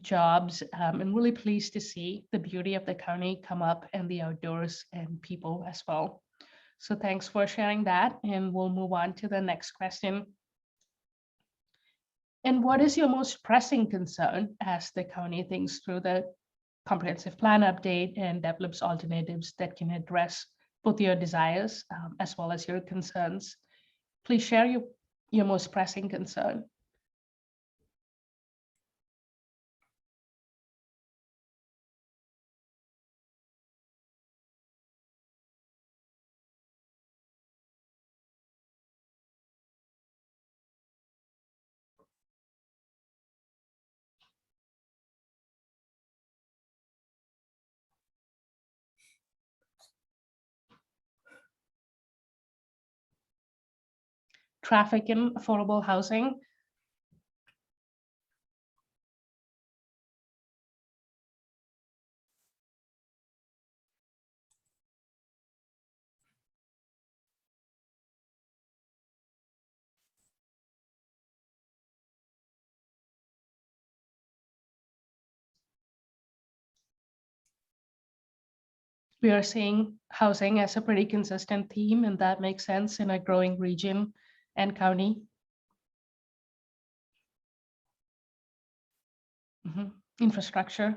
jobs. I'm really pleased to see the beauty of the county come up and the outdoors and people as well. So thanks for sharing that, and we'll move on to the next question. And what is your most pressing concern as the county thinks through the comprehensive plan update and develops alternatives that can address both your desires as well as your concerns? Please share your most pressing concern. Traffic and affordable housing. We are seeing housing as a pretty consistent theme, and that makes sense in a growing region and county. Infrastructure.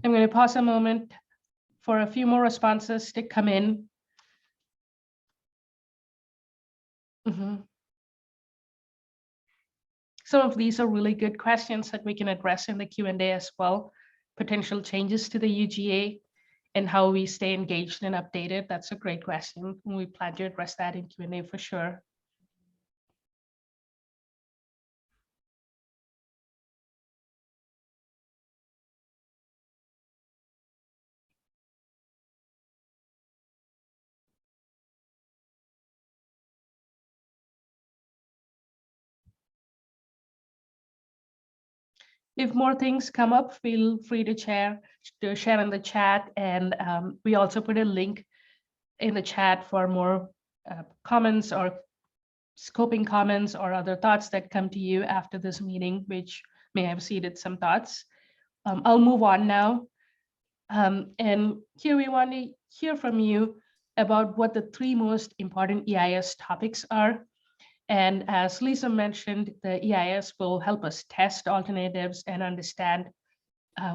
I'm going to pause a moment for a few more responses to come in. Some of these are really good questions that we can address in the Q&A as well. Potential changes to the UGA and how we stay engaged and updated. That's a great question. We plan to address that in Q&A for sure. If more things come up, feel free to share in the chat. And we also put a link in the chat for more comments or scoping comments or other thoughts that come to you after this meeting, which may have seeded some thoughts. I'll move on now. And here we want to hear from you about what the 3 most important EIS topics are. And as Lisa mentioned, the EIS will help us test alternatives and understand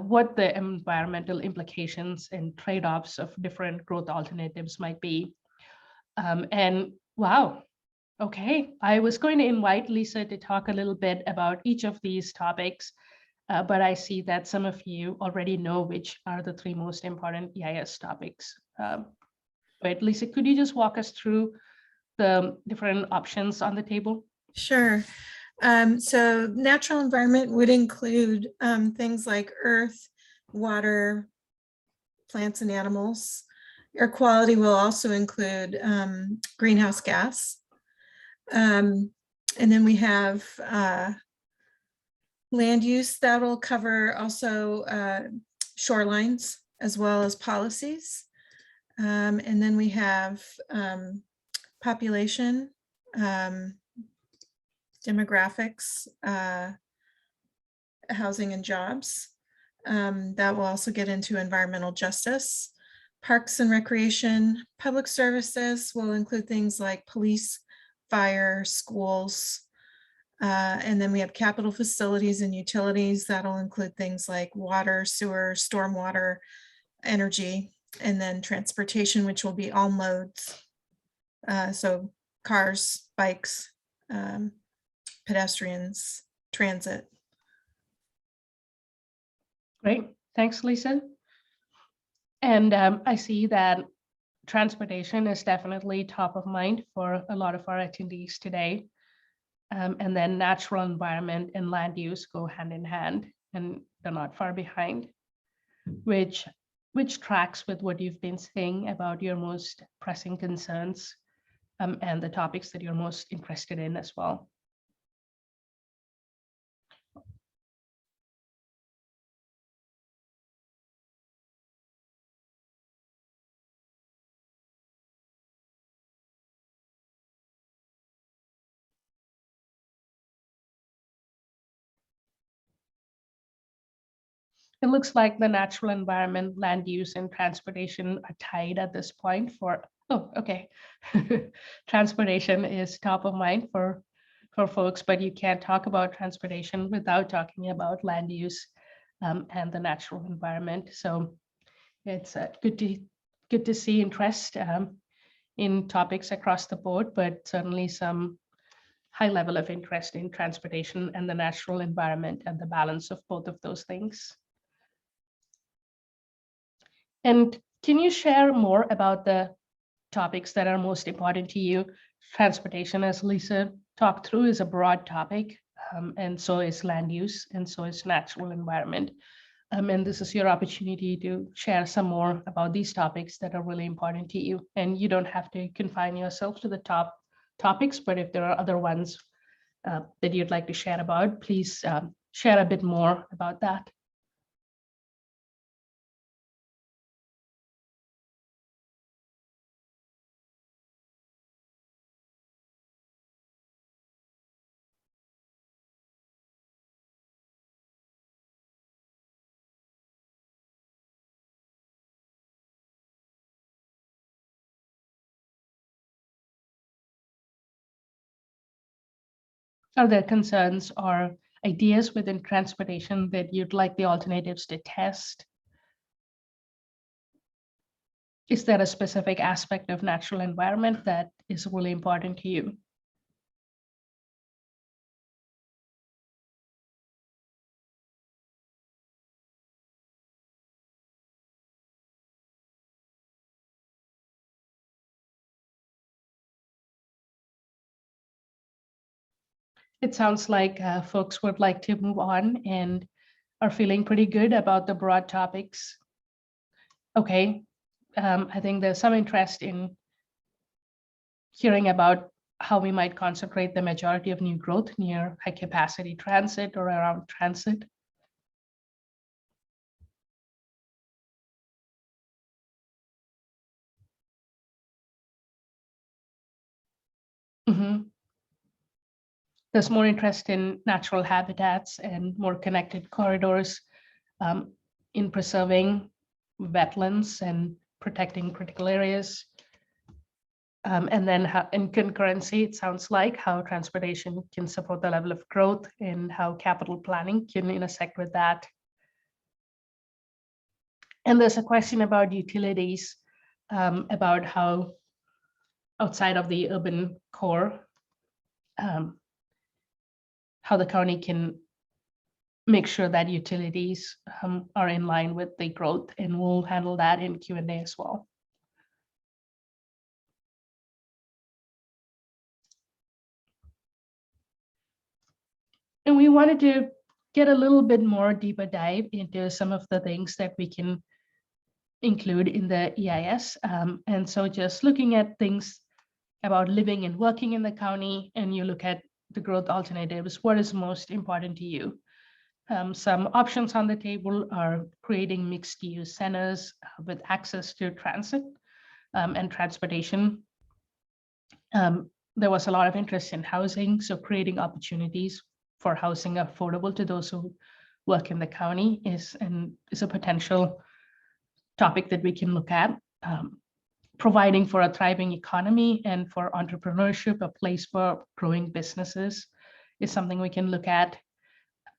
what the environmental implications and trade-offs of different growth alternatives might be. And wow, okay, I was going to invite Lisa to talk a little bit about each of these topics, but I see that some of you already know which are the 3 most important EIS topics. But Lisa, could you just walk us through the different options on the table? Sure. So natural environment would include things like earth, water, plants and animals. Air quality will also include greenhouse gas. And then we have land use that will cover also shorelines as well as policies. And then we have population, demographics, housing and jobs. That will also get into environmental justice. Parks and recreation, public services will include things like police, fire, schools. And then we have capital facilities and utilities. That'll include things like water, sewer, stormwater, energy, and then transportation, which will be all modes. So cars, bikes, pedestrians, transit. Great, thanks, Lisa. And I see that transportation is definitely top of mind for a lot of our attendees today. And then natural environment and land use go hand in hand, and they're not far behind, which tracks with what you've been saying about your most pressing concerns and the topics that you're most interested in as well. it looks like the natural environment, land use, and transportation are tied at this point for, oh, okay. Transportation is top of mind for folks, but you can't talk about transportation without talking about land use and the natural environment. So it's good to see interest in topics across the board, but certainly some high level of interest in transportation and the natural environment and the balance of both of those things. And can you share more about the topics that are most important to you? Transportation, as Lisa talked through, is a broad topic, and so is land use, and so is natural environment. And this is your opportunity to share some more about these topics that are really important to you. And you don't have to confine yourself to the top topics, but if there are other ones that you'd like to share about, please share a bit more about that. Are there concerns or ideas within transportation that you'd like the alternatives to test? Is there a specific aspect of natural environment that is really important to you? It sounds like folks would like to move on and are feeling pretty good about the broad topics. Okay, I think there's some interest in hearing about how we might concentrate the majority of new growth near high capacity transit or around transit. There's more interest in natural habitats and more connected corridors in preserving wetlands and protecting critical areas. And then in concurrency, it sounds like how transportation can support the level of growth and how capital planning can intersect with that. And there's a question about utilities, about how outside of the urban core, how the county can make sure that utilities are in line with the growth, and we'll handle that in Q&A as well. And we wanted to get a little bit more deeper dive into some of the things that we can include in the EIS. And so just looking at things about living and working in the county, and you look at the growth alternatives, what is most important to you? Some options on the table are creating mixed use centers with access to transit and transportation. There was a lot of interest in housing, so creating opportunities for housing affordable to those who work in the county is a potential topic that we can look at. Providing for a thriving economy and for entrepreneurship, a place for growing businesses is something we can look at.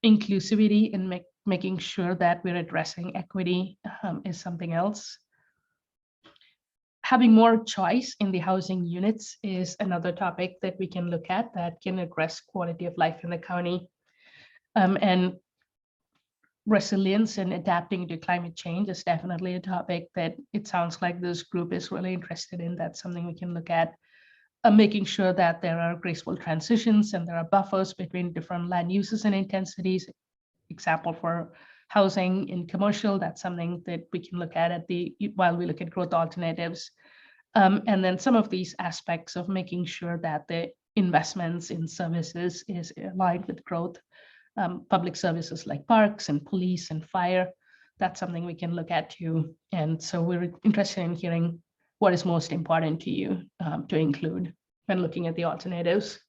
Inclusivity and making sure that we're addressing equity is something else. Having more choice in the housing units is another topic that we can look at that can address quality of life in the county. And resilience and adapting to climate change is definitely a topic that it sounds like this group is really interested in. That's something we can look at. Making sure that there are graceful transitions and there are buffers between different land uses and intensities. Example for housing in commercial, that's something that we can look at while we look at growth alternatives. And then some of these aspects of making sure that the investments in services is aligned with growth. Public services like parks and police and fire, that's something we can look at too. And so we're interested in hearing what is most important to you to include when looking at the alternatives.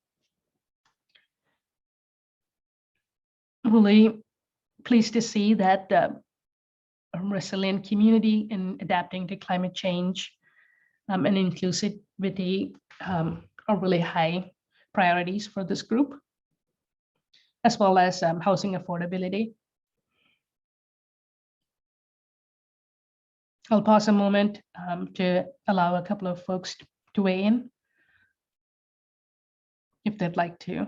Really pleased to see that resilient community in adapting to climate change, and inclusivity are really high priorities for this group, as well as housing affordability. I'll pause a moment to allow a couple of folks to weigh in if they'd like to.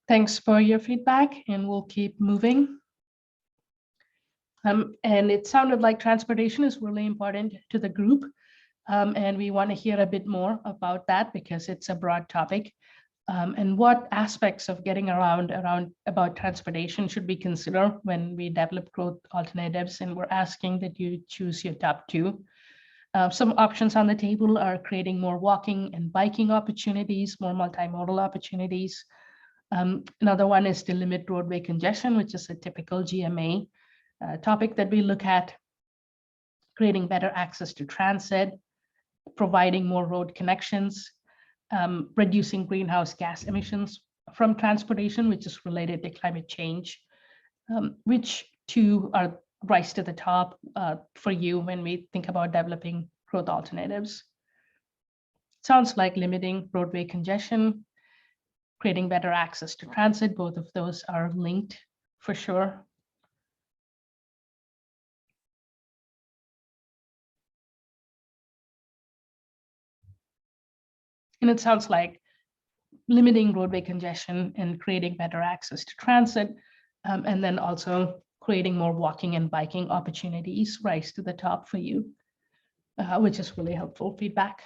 Thanks for your feedback, and we'll keep moving. And it sounded like transportation is really important to the group. And we want to hear a bit more about that because it's a broad topic. And what aspects of getting around about transportation should we consider when we develop growth alternatives? And we're asking that you choose your top two. Some options on the table are creating more walking and biking opportunities, more multimodal opportunities. Another one is to limit roadway congestion, which is a typical GMA topic that we look at. Creating better access to transit, providing more road connections, reducing greenhouse gas emissions from transportation, which is related to climate change, which two are rise to the top for you when we think about developing growth alternatives. Sounds like limiting roadway congestion, creating better access to transit. Both of those are linked for sure. And it sounds like limiting roadway congestion and creating better access to transit, and then also creating more walking and biking opportunities rise to the top for you, which is really helpful feedback.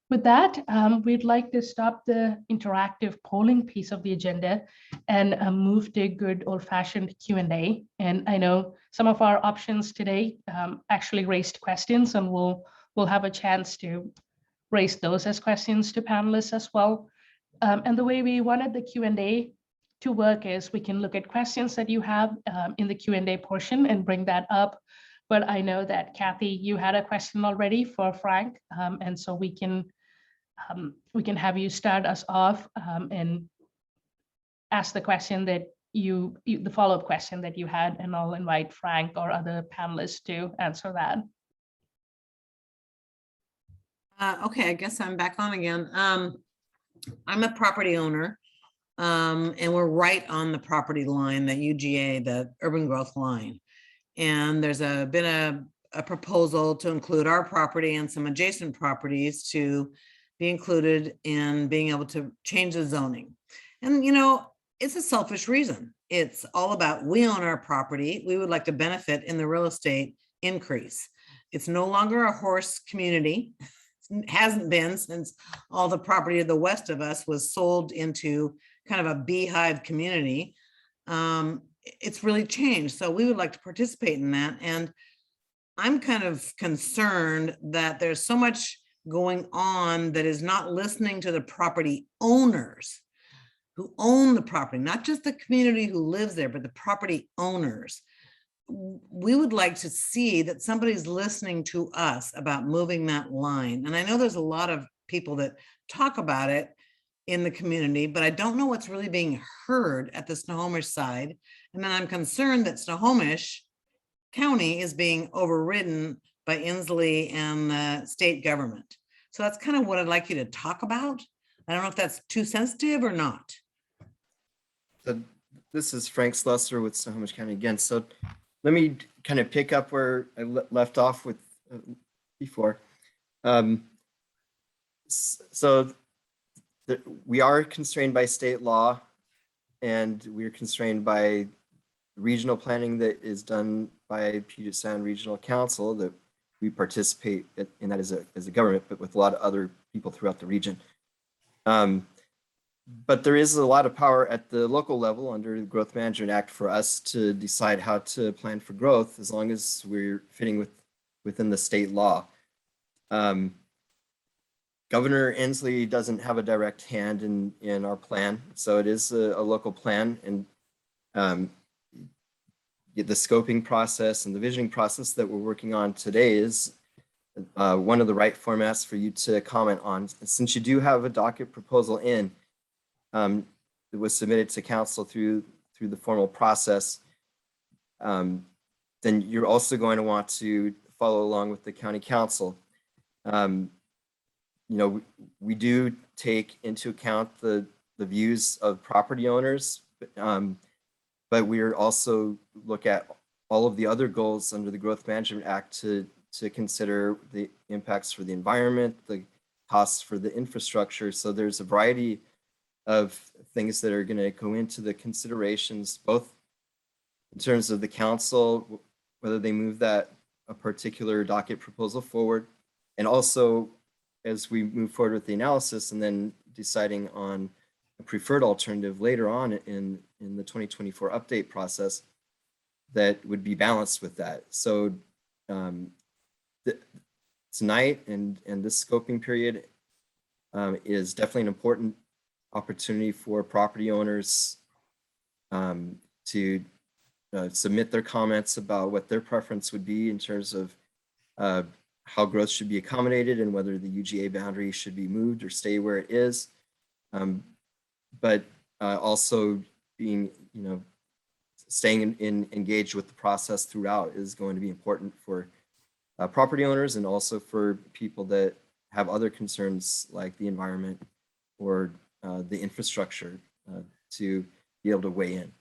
With that, we'd like to stop the interactive polling piece of the agenda and move to good old-fashioned Q&A. And I know some of our options today actually raised questions, and we'll have a chance to raise those as questions to panelists as well. And the way we wanted the Q&A to work is we can look at questions that you have in the Q&A portion and bring that up. But I know that Kathy, you had a question already for Frank, and so we can have you start us off and ask the question that the follow-up question that you had, and I'll invite Frank or other panelists to answer that. Okay, I guess I'm back on again. I'm a property owner, and we're right on the property line, the UGA, the urban growth line. And there's been a proposal to include our property and some adjacent properties to be included in being able to change the zoning. And, you know, it's a selfish reason. It's all about we own our property. We would like to benefit in the real estate increase. It's no longer a horse community. It hasn't been since all the property to the west of us was sold into kind of a beehive community. It's really changed. So we would like to participate in that. And I'm kind of concerned that there's so much going on that is not listening to the property owners who own the property, not just the community who lives there, but the property owners. We would like to see that somebody's listening to us about moving that line. And I know there's a lot of people that talk about it in the community, but I don't know what's really being heard at the Snohomish side. And then I'm concerned that Snohomish County is being overridden by Inslee and the state government. So that's kind of what I'd like you to talk about. I don't know if that's too sensitive or not. So this is Frank Slusser with Snohomish County again. So let me kind of pick up where I left off with before. We are constrained by state law, and we are constrained by regional planning that is done by Puget Sound Regional Council that we participate in that as a government, but with a lot of other people throughout the region. But there is a lot of power at the local level under the Growth Management Act for us to decide how to plan for growth as long as we're fitting within the state law. Governor Inslee doesn't have a direct hand in our plan, so it is a local plan, and the scoping process and the visioning process that we're working on today is one of the right formats for you to comment on. Since you do have a docket proposal in, it was submitted to council through the formal process, then you're also going to want to follow along with the county council. You know, we do take into account the views of property owners, but we're also look at all of the other goals under the Growth Management Act to consider the impacts for the environment, the costs for the infrastructure. So there's a variety of things that are going to go into the considerations, both in terms of the council, whether they move a particular docket proposal forward, and also as we move forward with the analysis and then deciding on a preferred alternative later on in the 2024 update process that would be balanced with that. So tonight and this scoping period is definitely an important opportunity for property owners to submit their comments about what their preference would be in terms of how growth should be accommodated and whether the UGA boundary should be moved or stay where it is. But also being, staying engaged with the process throughout is going to be important for property owners and also for people that have other concerns like the environment or the infrastructure to be able to weigh in.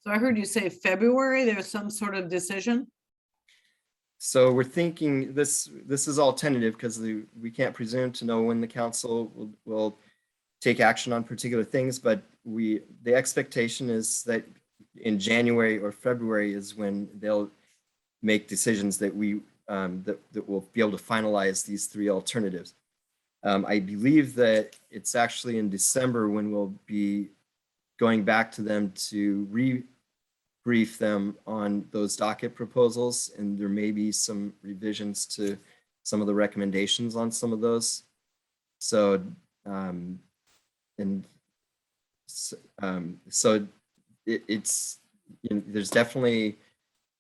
So I heard you say February, there's some sort of decision? So we're thinking this is all tentative because we can't presume to know when the council will take action on particular things, but the expectation is that in January or February is when they'll make decisions that that will be able to finalize these three alternatives. I believe that it's actually in December when we'll be going back to them to brief them on those docket proposals, and there may be some revisions to some of the recommendations on some of those. So, it's there's definitely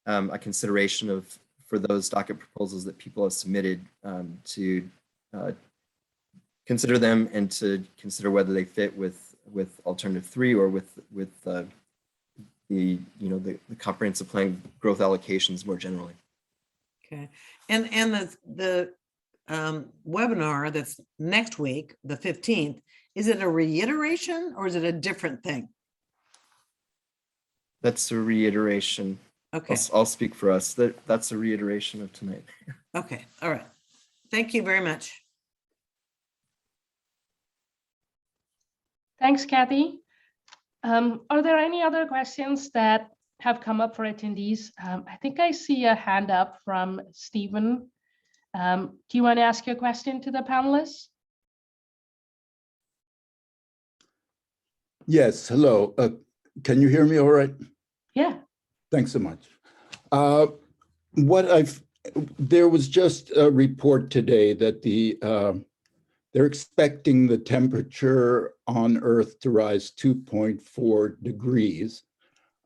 a consideration for those docket proposals that people have submitted to consider them and to consider whether they fit with alternative 3 or with the comprehensive plan growth allocations more generally. Okay, and the webinar that's next week, the 15th, is it a reiteration or is it a different thing? That's a reiteration. Okay. I'll speak for us. That's a reiteration of tonight. Okay, all right. Thank you very much. Thanks, Kathy. Are there any other questions that have come up for attendees? I think I see a hand up from Stephen. Do you want to ask your question to the panelists? Yes, hello. Can you hear me all right? Yeah. Thanks so much. There was just a report today that they're expecting the temperature on Earth to rise 2.4 degrees,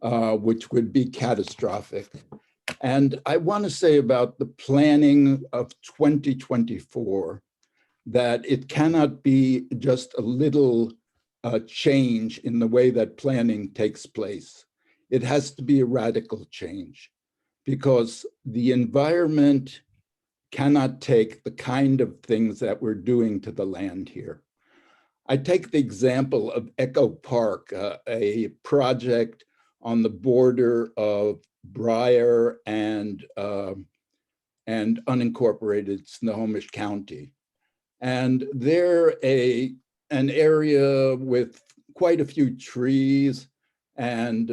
which would be catastrophic. And I want to say about the planning of 2024 that it cannot be just a little change in the way that planning takes place. It has to be a radical change because the environment cannot take the kind of things that we're doing to the land here. I take the example of Echo Park, a project on the border of Briar and unincorporated Snohomish County. And they're an area with quite a few trees and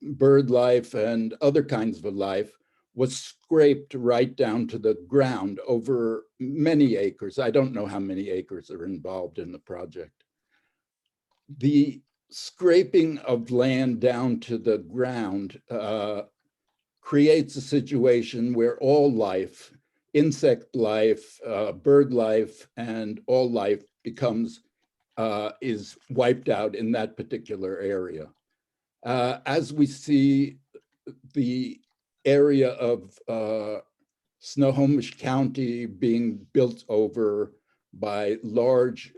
bird life and other kinds of life was scraped right down to the ground over many acres. I don't know how many acres are involved in the project. The scraping of land down to the ground creates a situation where all life, insect life, bird life, and all life is wiped out in that particular area. As we see the area of Snohomish County being built over by large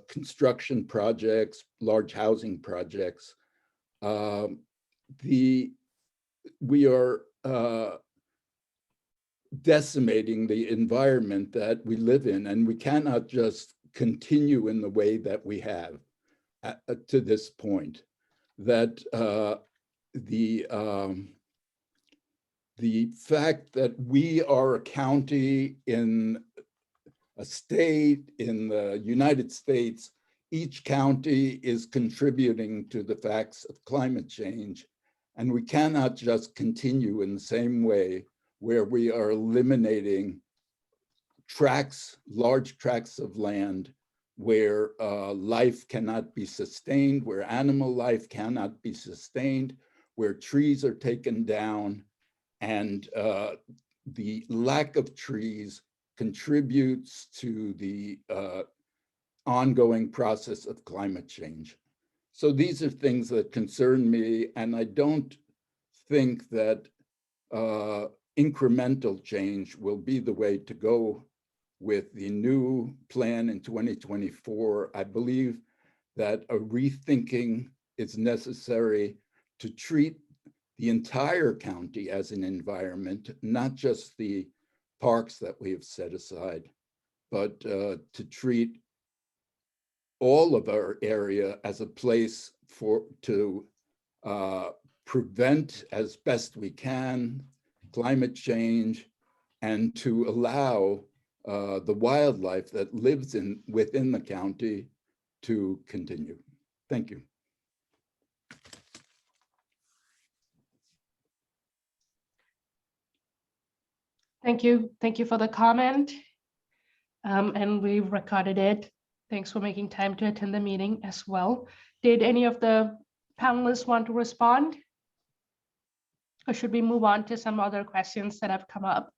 construction projects, large housing projects, we are decimating the environment that we live in, and we cannot just continue in the way that we have to this point. That the fact that we are a county in a state in the United States, each county is contributing to the facts of climate change, and we cannot just continue in the same way where we are eliminating tracts, large tracts of land where life cannot be sustained, where animal life cannot be sustained, where trees are taken down, and the lack of trees contributes to the ongoing process of climate change. So these are things that concern me, and I don't think that incremental change will be the way to go with the new plan in 2024. I believe that a rethinking is necessary to treat the entire county as an environment, not just the parks that we have set aside, but to treat all of our area as a place to prevent as best we can climate change, and to allow the wildlife that lives within the county to continue. Thank you. Thank you. Thank you for the comment. And we recorded it. Thanks for making time to attend the meeting as well. Did any of the panelists want to respond? Or should we move on to some other questions that have come up?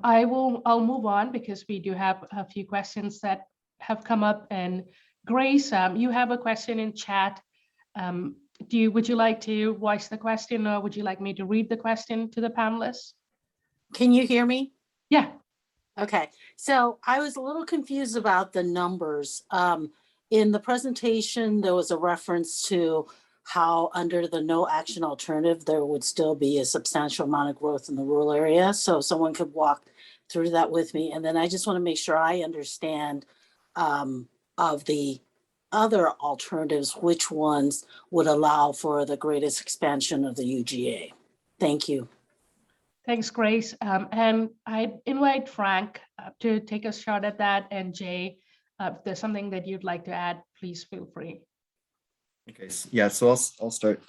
I'll move on because we do have a few questions that have come up. And Grace, you have a question in chat. Would you like to voice the question, or would you like me to read the question to the panelists? Can you hear me? Yeah. Okay, so I was a little confused about the numbers. In the presentation, there was a reference to how under the no action alternative, there would still be a substantial amount of growth in the rural area. So someone could walk through that with me. And then I just want to make sure I understand of the other alternatives, which ones would allow for the greatest expansion of the UGA. Thank you. Thanks, Grace. And I invite Frank to take a shot at that. And Jay, if there's something that you'd like to add, please feel free. Okay, yeah, so I'll start.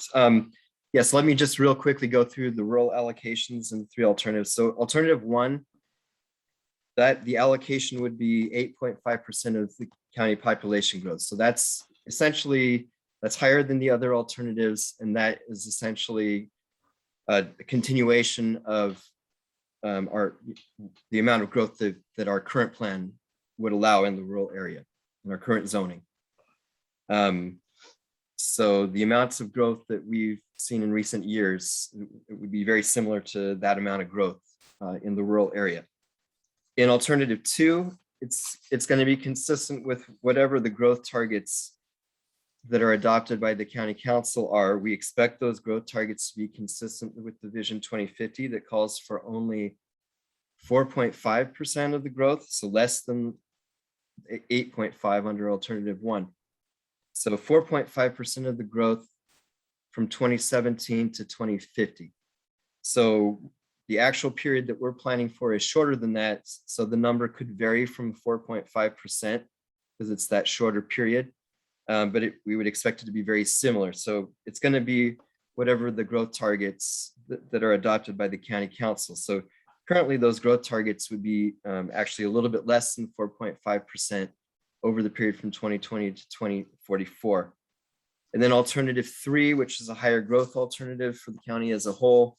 Yes, let me just real quickly go through the rural allocations and 3 alternatives. So alternative 1, that the allocation would be 8.5% of the county population growth. So that's essentially, that's higher than the other alternatives. And that is essentially a continuation of the amount of growth that our current plan would allow in the rural area, in our current zoning. So the amounts of growth that we've seen in recent years, it would be very similar to that amount of growth in the rural area. In alternative 2, it's going to be consistent with whatever the growth targets that are adopted by the county council are. We expect those growth targets to be consistent with the Vision 2050 that calls for only 4.5% of the growth, so less than 8.5 under alternative 1. So 4.5% of the growth from 2017 to 2050. So the actual period that we're planning for is shorter than that. So the number could vary from 4.5% because it's that shorter period. But we would expect it to be very similar. So it's going to be whatever the growth targets that are adopted by the county council. So currently those growth targets would be actually a little bit less than 4.5% over the period from 2020 to 2044. And then alternative 3, which is a higher growth alternative for the county as a whole,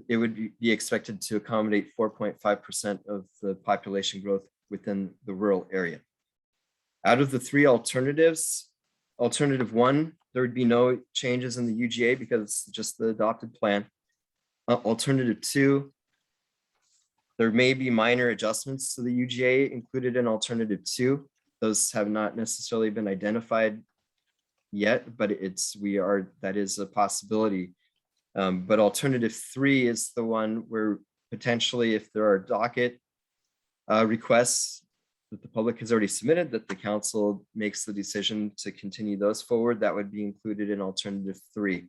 it would be expected to accommodate 4.5% of the population growth within the rural area. Out of the three alternatives, alternative one, there would be no changes in the UGA because it's just the adopted plan. Alternative two, there may be minor adjustments to the UGA included in alternative two. Those have not necessarily been identified yet, but that is a possibility. But alternative three is the one where potentially if there are docket requests that the public has already submitted, that the council makes the decision to continue those forward, that would be included in alternative three.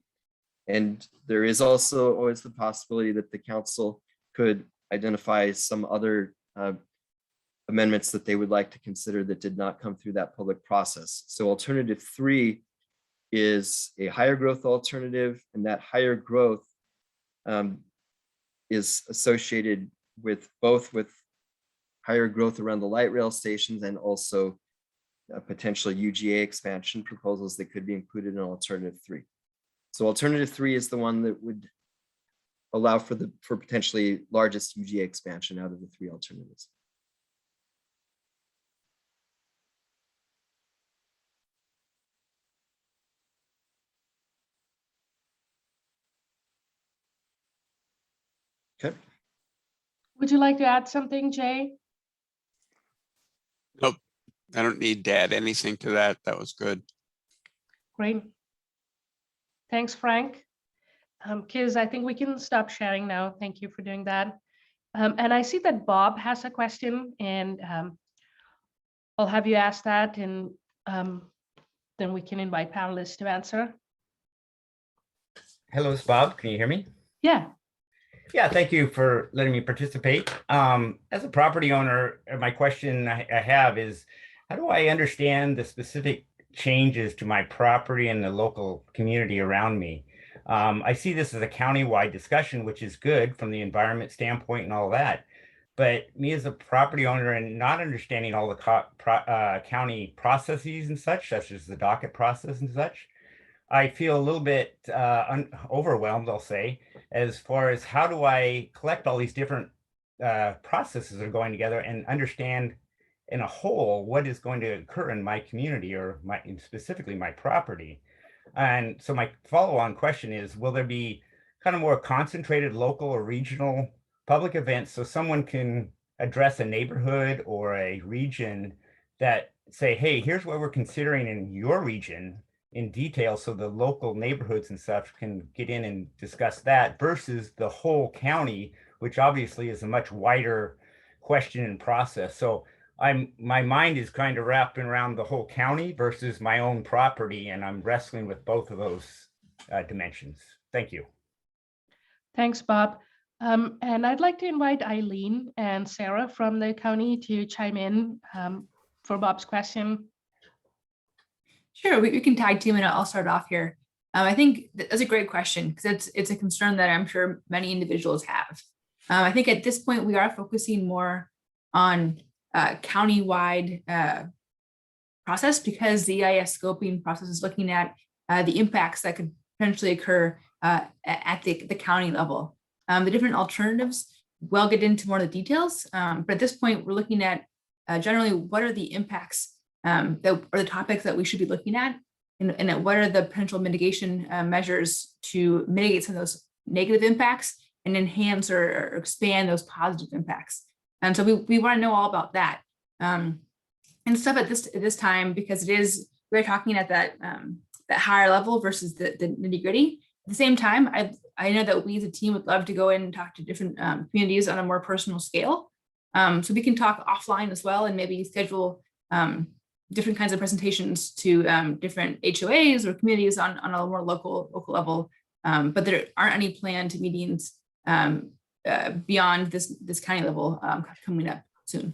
And there is also always the possibility that the council could identify some other amendments that they would like to consider that did not come through that public process. So alternative three is a higher growth alternative, and that higher growth is associated with both with higher growth around the light rail stations and also potential UGA expansion proposals that could be included in alternative three. So alternative three is the one that would allow for potentially largest UGA expansion out of the three alternatives. Okay. Would you like to add something, Jay? Nope, I don't need to add anything to that. That was good. Great. Thanks, Frank. Kids, I think we can stop sharing now. Thank you for doing that. And I see that Bob has a question, and I'll have you ask that, and then we can invite panelists to answer. Hello, it's Bob. Can you hear me? Yeah. Yeah, thank you for letting me participate. As a property owner, my question I have is, how do I understand the specific changes to my property and the local community around me? I see this as a county-wide discussion, which is good from the environment standpoint and all that. But me as a property owner and not understanding all the county processes and such as the docket process and such, I feel a little bit overwhelmed, I'll say, as far as how do I collect all these different processes that are going together and understand in a whole what is going to occur in my community or specifically my property. And so my follow-on question is, will there be kind of more concentrated local or regional public events so someone can address a neighborhood or a region that say, hey, here's what we're considering in your region in detail, so the local neighborhoods and stuff can get in and discuss that versus the whole county, which obviously is a much wider question and process. So my mind is kind of wrapped around the whole county versus my own property, and I'm wrestling with both of those dimensions. Thank you. Thanks, Bob. And I'd like to invite Eileen and Sarah from the county to chime in for Bob's question. Sure, we can tag team and I'll start off here. I think that's a great question because it's a concern that I'm sure many individuals have. I think at this point we are focusing more on county-wide process because the EIS scoping process is looking at the impacts that could potentially occur at the county level. The different alternatives, we'll get into more of the details, but at this point we're looking at generally what are the impacts that are the topics that we should be looking at, and what are the potential mitigation measures to mitigate some of those negative impacts and enhance or expand those positive impacts. And so we want to know all about that and stuff at this time, because we're talking at that higher level versus the nitty gritty. At the same time, I know that we as a team would love to go in and talk to different communities on a more personal scale. So we can talk offline as well and maybe schedule different kinds of presentations to different HOAs or communities on a more local level. But there aren't any planned meetings beyond this county level coming up soon.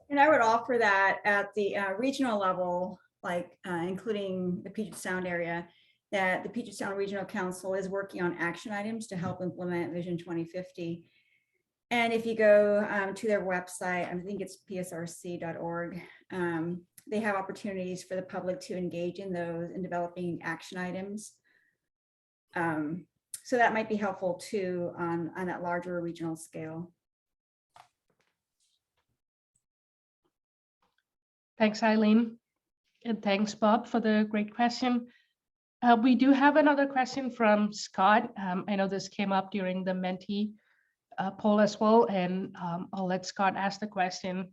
And I would offer that at the regional level, like including the Puget Sound area, that the Puget Sound Regional Council is working on action items to help implement Vision 2050. And if you go to their website, I think it's psrc.org, they have opportunities for the public to engage in those in developing action items. So that might be helpful too on that larger regional scale. Thanks, Eileen. And thanks, Bob, for the great question. We do have another question from Scott. I know this came up during the Menti poll as well, and I'll let Scott ask the question,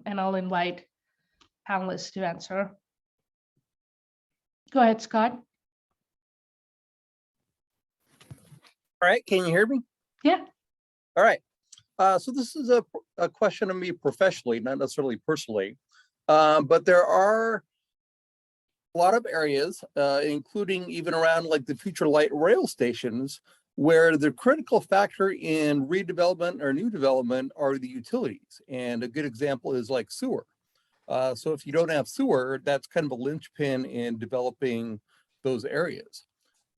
and I'll invite panelists to answer. Go ahead, Scott. All right, can you hear me? Yeah. All right. So this is a question of me professionally, not necessarily personally, but there are a lot of areas, including even around like the future light rail stations, where the critical factor in redevelopment or new development are the utilities. And a good example is like sewer. So if you don't have sewer, that's kind of a linchpin in developing those areas.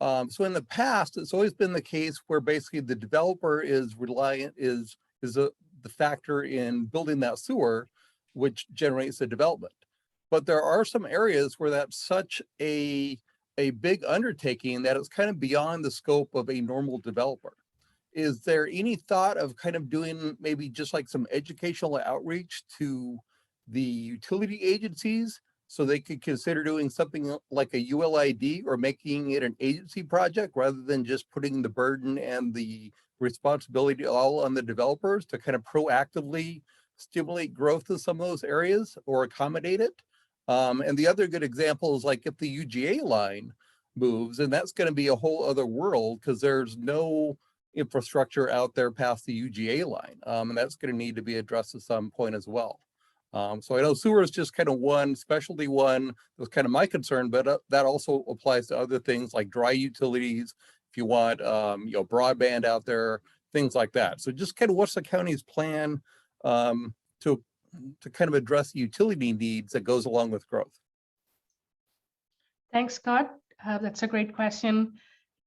So in the past, it's always been the case where basically the developer is reliant, the factor in building that sewer, which generates the development. But there are some areas where that's such a big undertaking that it's kind of beyond the scope of a normal developer. Is there any thought of kind of doing maybe just like some educational outreach to the utility agencies so they could consider doing something like a ULID or making it an agency project rather than just putting the burden and the responsibility all on the developers to kind of proactively stimulate growth in some of those areas or accommodate it? And the other good example is like if the UGA line moves, and that's going to be a whole other world because there's no infrastructure out there past the UGA line. And that's going to need to be addressed at some point as well. So I know sewer is just kind of one specialty one that's kind of my concern, but that also applies to other things like dry utilities. If you want, broadband out there, things like that. So just kind of what's the county's plan to kind of address the utility needs that goes along with growth? Thanks, Scott. That's a great question.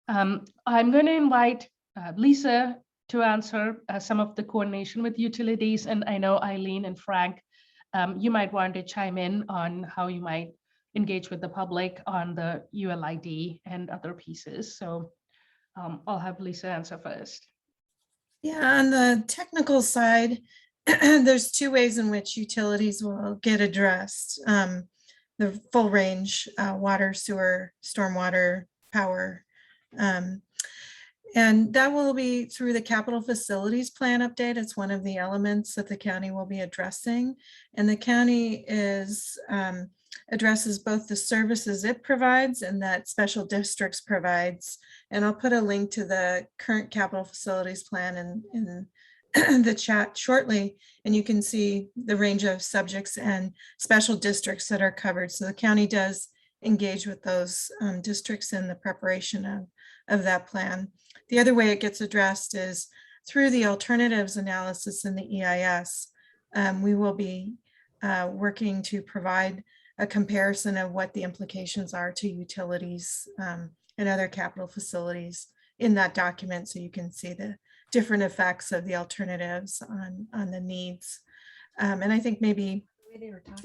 I'm going to invite Lisa to answer some of the coordination with utilities, and I know Eileen and Frank, you might want to chime in on how you might engage with the public on the ULID and other pieces. So I'll have Lisa answer first. Yeah, on the technical side, there's two ways in which utilities will get addressed. The full range, water, sewer, stormwater, power. And that will be through the capital facilities plan update. It's one of the elements that the county will be addressing. And the county addresses both the services it provides and that special districts provides. And I'll put a link to the current capital facilities plan in the chat shortly, and you can see the range of subjects and special districts that are covered. So the county does engage with those districts in the preparation of that plan. The other way it gets addressed is through the alternatives analysis in the EIS. We will be working to provide a comparison of what the implications are to utilities and other capital facilities in that document, so you can see the different effects of the alternatives on the needs. And I think maybe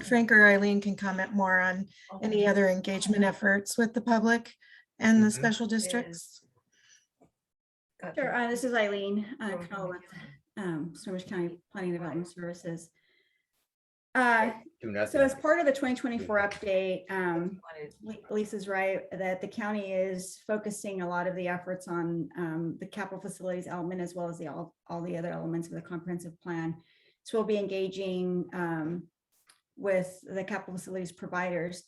Frank or Eileen can comment more on any other engagement efforts with the public and the special districts. Sure, this is Eileen Knoll with Snohomish County Planning and Development Services. So as part of the 2024 update, Lisa's right that the county is focusing a lot of the efforts on the capital facilities element as well as all the other elements of the comprehensive plan. So we'll be engaging with the capital facilities providers,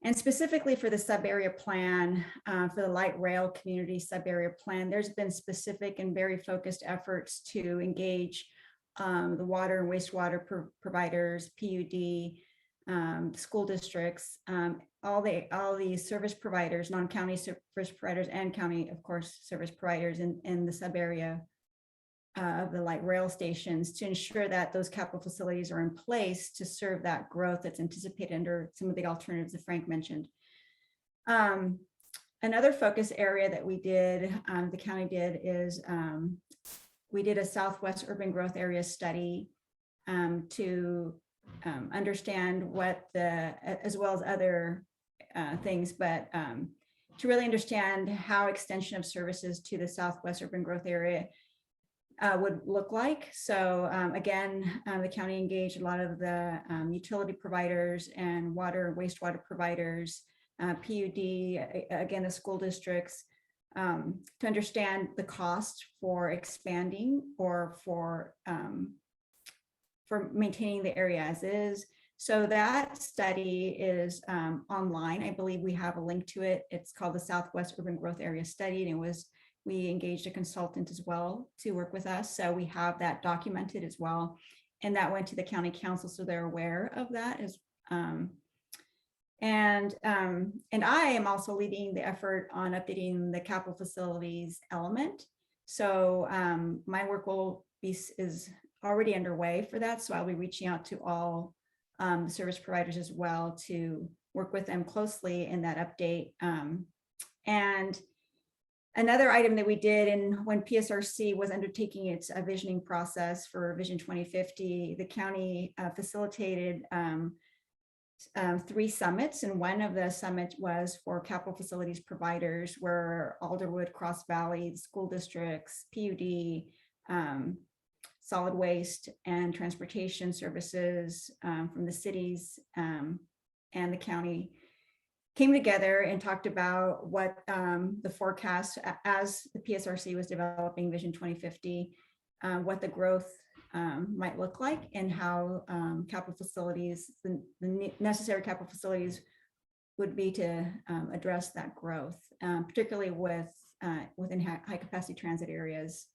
and specifically for the sub-area plan, for the light rail community sub-area plan, there's been specific and very focused efforts to engage the water and wastewater providers, PUD, school districts, all the service providers, non-county service providers and county, of course, service providers in the sub-area of the light rail stations to ensure that those capital facilities are in place to serve that growth that's anticipated under some of the alternatives that Frank mentioned. Another focus area that we did, the county did, is we did a Southwest Urban Growth Area study to understand what as well as other things, but to really understand how extension of services to the Southwest Urban Growth Area would look like. So again, the county engaged a lot of the utility providers and water and wastewater providers, PUD, again, the school districts, to understand the cost for expanding or for maintaining the area as is. So that study is online. I believe we have a link to it. It's called the Southwest Urban Growth Area Study, and we engaged a consultant as well to work with us. So we have that documented as well. And that went to the county council, so they're aware of that. And I am also leading the effort on updating the capital facilities element. So my work is already underway for that. So I'll be reaching out to all the service providers as well to work with them closely in that update. And another item that we did, and when PSRC was undertaking its visioning process for Vision 2050, the county facilitated 3 summits, and one of the summits was for capital facilities providers, where Alderwood, Cross Valley, school districts, PUD, solid waste and transportation services from the cities and the county came together and talked about what the forecast as the PSRC was developing Vision 2050, what the growth might look like, and how capital facilities, the necessary capital facilities would be to address that growth, particularly within high capacity transit areas.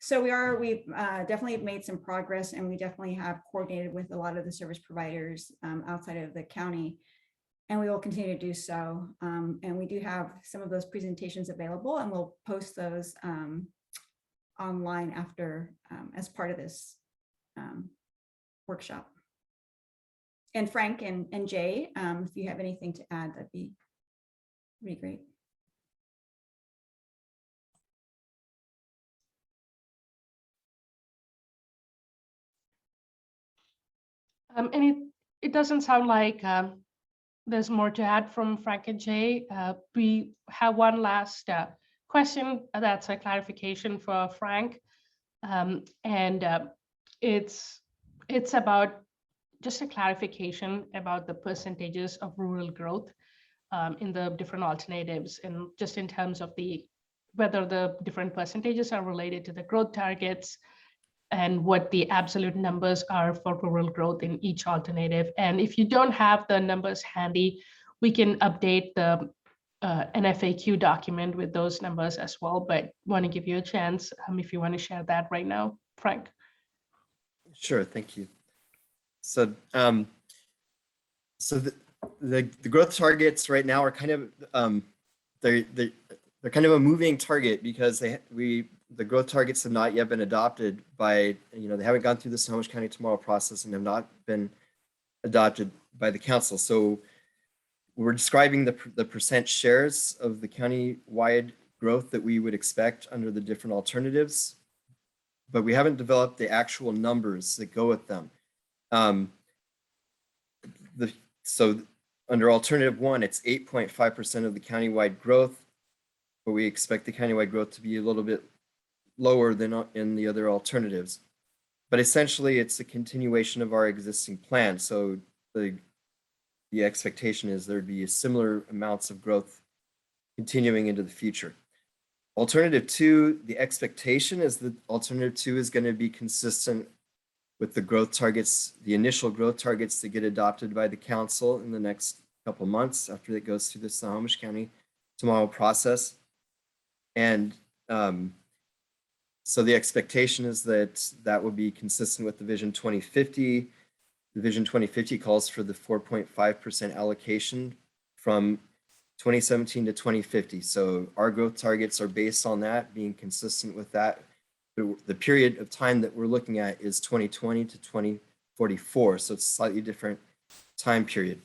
So we've definitely made some progress, and we definitely have coordinated with a lot of the service providers outside of the county, and we will continue to do so. And we do have some of those presentations available, and we'll post those online after as part of this workshop. And Frank and Jay, if you have anything to add, that'd be great. And it doesn't sound like there's more to add from Frank and Jay. We have one last question that's a clarification for Frank. It's about just a clarification about the percentages of rural growth in the different alternatives, and just in terms of whether the different percentages are related to the growth targets and what the absolute numbers are for rural growth in each alternative. And if you don't have the numbers handy, we can update the an FAQ document with those numbers as well, but want to give you a chance if you want to share that right now, Frank. Sure, thank you. So, the growth targets right now are kind of they're kind of a moving target, because the growth targets have not yet been adopted by, they haven't gone through the Snohomish County Tomorrow process and have not been adopted by the council. So we're describing the percent shares of the county-wide growth that we would expect under the different alternatives, but we haven't developed the actual numbers that go with them. So under alternative 1, it's 8.5% of the countywide growth, but we expect the countywide growth to be a little bit lower than in the other alternatives. But essentially, it's a continuation of our existing plan. So the expectation is there'd be similar amounts of growth continuing into the future. Alternative 2, the expectation is that alternative 2 is going to be consistent with the growth targets, the initial growth targets that get adopted by the council in the next couple months after it goes through the Snohomish County Tomorrow process. And so the expectation is that will be consistent with the Vision 2050. The Vision 2050 calls for the 4.5% allocation from 2017 to 2050. So our growth targets are based on that, being consistent with that. The period of time that we're looking at is 2020 to 2044. So it's a slightly different time period.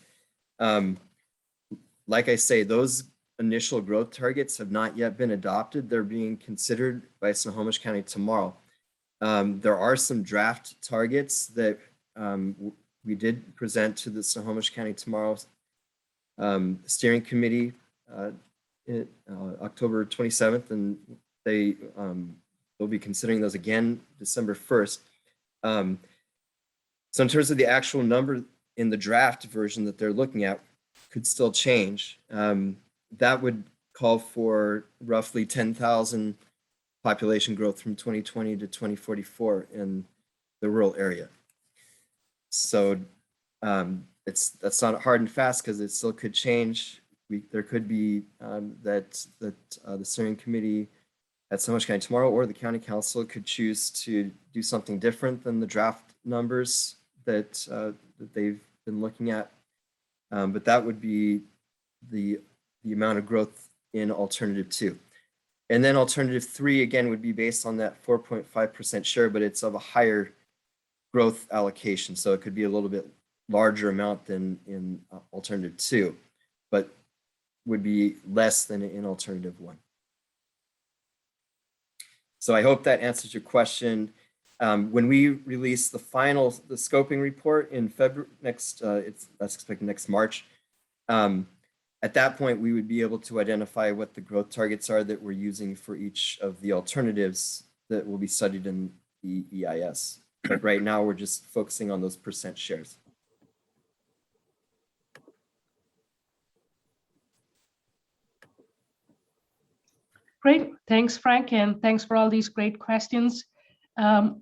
Like I say, those initial growth targets have not yet been adopted. They're being considered by Snohomish County tomorrow. There are some draft targets that we did present to the Snohomish County Tomorrow steering committee October 27th, and they they'll be considering those again December 1st. So in terms of the actual number in the draft version that they're looking at could still change. That would call for roughly 10,000 population growth from 2020 to 2044 in the rural area. So that's not hard and fast because it still could change. There could be that the steering committee at Snohomish County tomorrow or the county council could choose to do something different than the draft numbers that they've been looking at. But that would be the amount of growth in alternative 2. And then alternative 3 again would be based on that 4.5% share, but it's of a higher growth allocation. So it could be a little bit larger amount than in alternative 2, but would be less than in alternative 1. So I hope that answers your question. When we release the scoping report in February that's expected next March. At that point, we would be able to identify what the growth targets are that we're using for each of the alternatives that will be studied in the EIS. But right now, we're just focusing on those percent shares. Great, thanks, Frank, and thanks for all these great questions. Now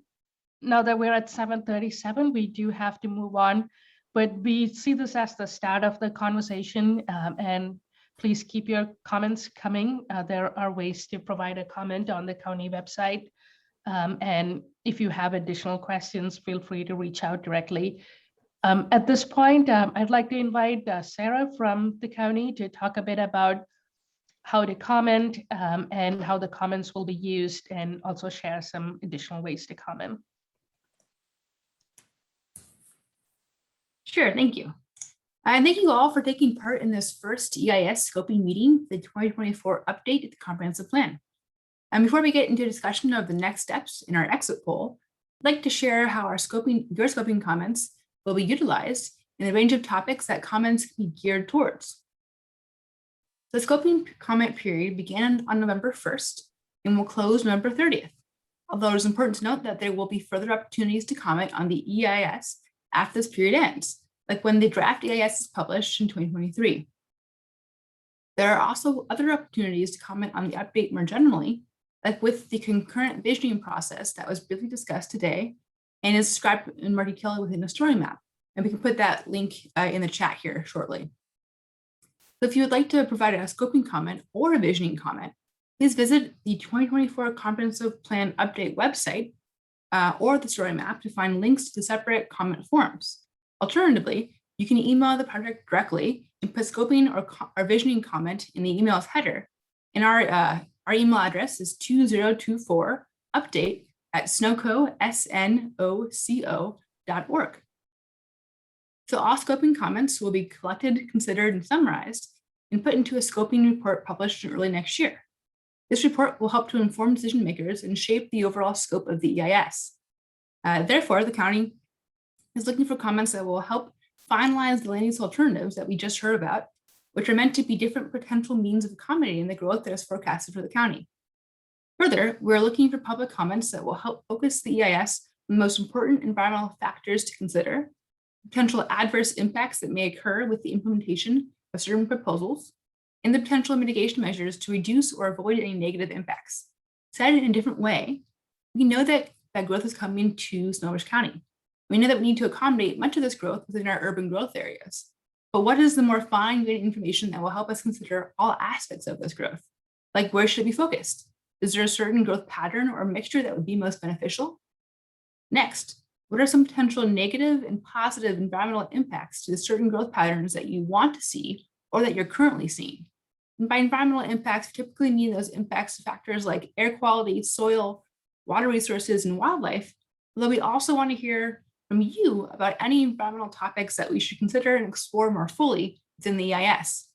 that we're at 7:37, we do have to move on, but we see this as the start of the conversation, and please keep your comments coming. There are ways to provide a comment on the county website, and if you have additional questions, feel free to reach out directly. At this point, I'd like to invite Sarah from the county to talk a bit about how to comment and how the comments will be used, and also share some additional ways to comment. Sure, thank you. And thank you all for taking part in this first EIS scoping meeting, the 2024 update to the comprehensive plan. And before we get into a discussion of the next steps in our exit poll, I'd like to share how your scoping comments will be utilized in a range of topics that comments can be geared towards. The scoping comment period began on November 1st and will close November 30th. Although it's important to note that there will be further opportunities to comment on the EIS after this period ends, like when the draft EIS is published in 2023. There are also other opportunities to comment on the update more generally, like with the concurrent visioning process that was briefly discussed today and is described in more detail within the story map. And we can put that link in the chat here shortly. So if you would like to provide a scoping comment or a visioning comment, please visit the 2024 Comprehensive Plan Update website or the story map to find links to the separate comment forms. Alternatively, you can email the project directly and put scoping or visioning comment in the email's header. And our email address is 2024update@snoco.org. So all scoping comments will be collected, considered, and summarized and put into a scoping report published in early next year. This report will help to inform decision makers and shape the overall scope of the EIS. Therefore, the county is looking for comments that will help finalize the land use alternatives that we just heard about, which are meant to be different potential means of accommodating the growth that is forecasted for the county. Further, we're looking for public comments that will help focus the EIS on the most important environmental factors to consider, potential adverse impacts that may occur with the implementation of certain proposals, and the potential mitigation measures to reduce or avoid any negative impacts. Said in a different way, we know that growth is coming to Snohomish County. We know that we need to accommodate much of this growth within our urban growth areas. But what is the more fine-grained information that will help us consider all aspects of this growth? Like, where should it be focused? Is there a certain growth pattern or mixture that would be most beneficial? Next, what are some potential negative and positive environmental impacts to the certain growth patterns that you want to see or that you're currently seeing? And by environmental impacts, we typically mean those impacts to factors like air quality, soil, water resources, and wildlife, although we also want to hear from you about any environmental topics that we should consider and explore more fully within the EIS.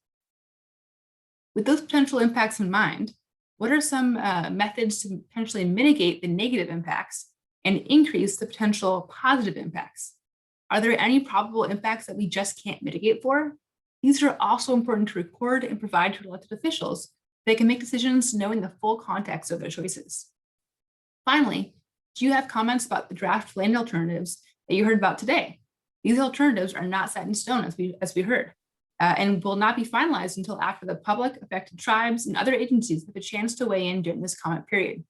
With those potential impacts in mind, what are some methods to potentially mitigate the negative impacts and increase the potential positive impacts? Are there any probable impacts that we just can't mitigate for? These are also important to record and provide to elected officials so they can make decisions knowing the full context of their choices. Finally, do you have comments about the draft land alternatives that you heard about today? These alternatives are not set in stone, as we heard, and will not be finalized until after the public, affected tribes, and other agencies have a chance to weigh in during this comment period.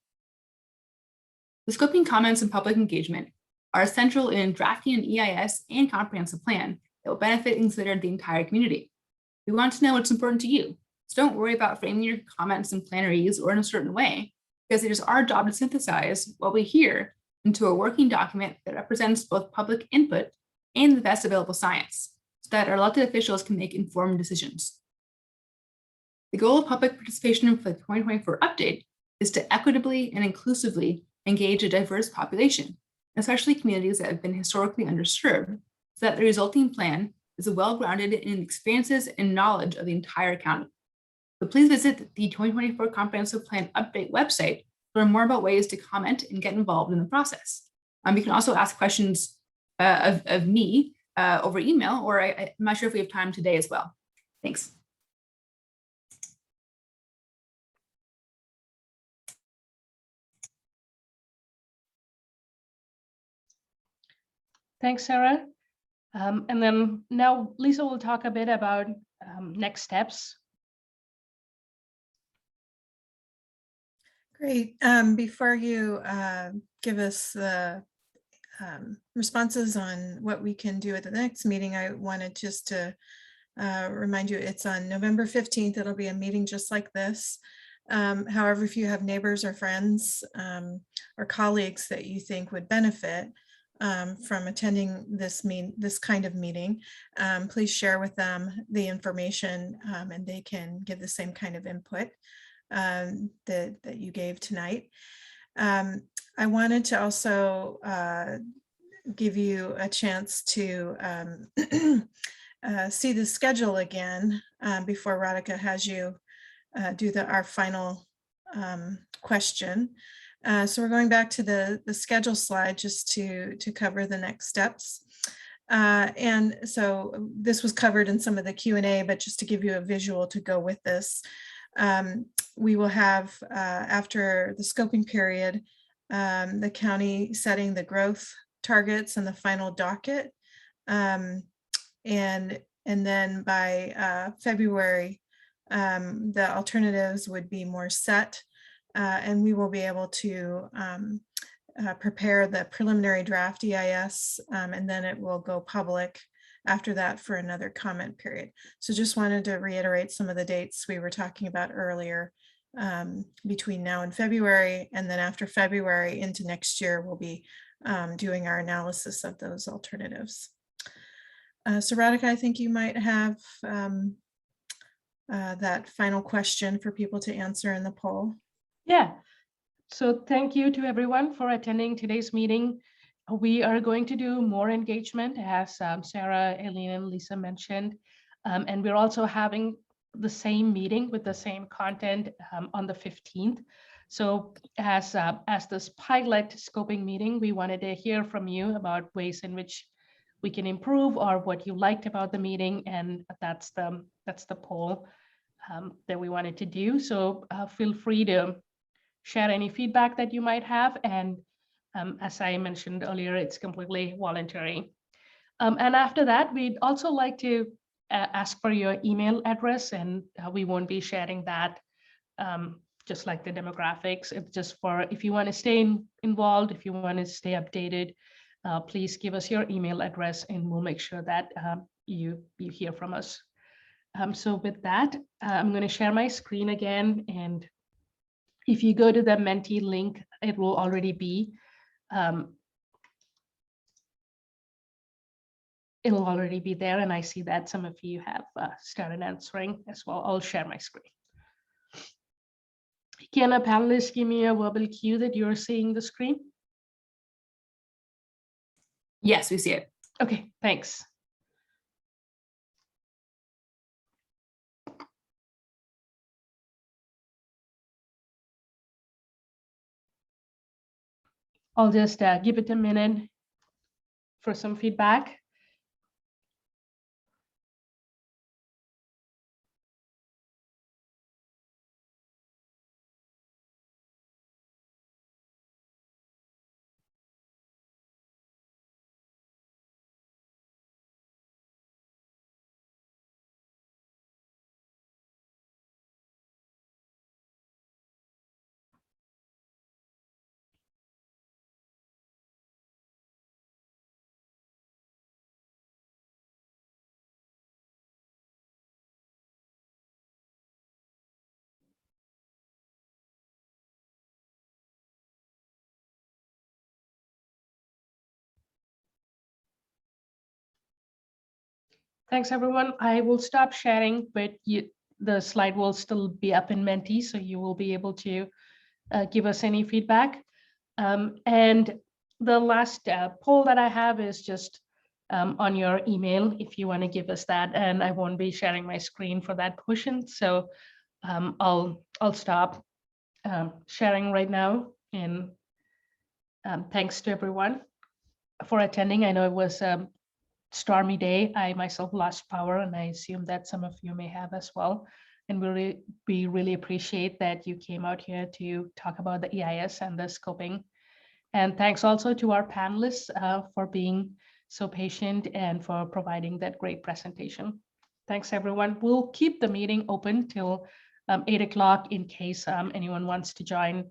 The scoping comments and public engagement are essential in drafting an EIS and comprehensive plan that will benefit and consider the entire community. We want to know what's important to you, so don't worry about framing your comments in planeries or in a certain way, because it is our job to synthesize what we hear into a working document that represents both public input and the best available science, so that our elected officials can make informed decisions. The goal of public participation for the 2024 update is to equitably and inclusively engage a diverse population, especially communities that have been historically underserved, so that the resulting plan is well-grounded in experiences and knowledge of the entire county. So please visit the 2024 Comprehensive Plan Update website to learn more about ways to comment and get involved in the process. You can also ask questions of me over email, or I'm not sure if we have time today as well. Thanks. Thanks, Sarah. And then now Lisa will talk a bit about next steps. Great. Before you give us the responses on what we can do at the next meeting, I wanted just to remind you it's on November 15th. It'll be a meeting just like this. However, if you have neighbors or friends or colleagues that you think would benefit from attending this kind of meeting, please share with them the information and they can give the same kind of input that you gave tonight. I wanted to also give you a chance to see the schedule again before Radhika has you do our final question. So we're going back to the schedule slide just to cover the next steps. And so this was covered in some of the Q&A, but just to give you a visual to go with this, we will have, after the scoping period, the county setting the growth targets and the final docket. And then by February, the alternatives would be more set, and we will be able to prepare the preliminary draft EIS, and then it will go public after that for another comment period. So just wanted to reiterate some of the dates we were talking about earlier. Between now and February, and then after February into next year, we'll be doing our analysis of those alternatives. So Radhika, I think you might have that final question for people to answer in the poll. Yeah, so thank you to everyone for attending today's meeting. We are going to do more engagement, as Sarah, Eileen, and Lisa mentioned, and we're also having the same meeting with the same content on the 15th. So as this pilot scoping meeting, we wanted to hear from you about ways in which we can improve or what you liked about the meeting, and that's the poll that we wanted to do. So feel free to share any feedback that you might have, and as I mentioned earlier, it's completely voluntary. And after that, we'd also like to ask for your email address, and we won't be sharing that, just like the demographics. It's just for if you want to stay involved, if you want to stay updated, please give us your email address and we'll make sure that you hear from us. So with that, I'm going to share my screen again, and if you go to the Menti link, it will already be it'll already be there, and I see that some of you have started answering as well. I'll share my screen. Can a panelist give me a verbal cue that you're seeing the screen? Yes, we see it. Okay, thanks. I'll just give it a minute for some feedback. Thanks, everyone. I will stop sharing, but the slide will still be up in Menti, so you will be able to give us any feedback. And the last poll that I have is just on your email, if you want to give us that, and I won't be sharing my screen for that portion. So I'll stop sharing right now. And thanks to everyone for attending. I know it was a stormy day. I myself lost power, and I assume that some of you may have as well. And we really appreciate that you came out here to talk about the EIS and the scoping. And thanks also to our panelists for being so patient and for providing that great presentation. Thanks, everyone. We'll keep the meeting open till 8 o'clock in case anyone wants to join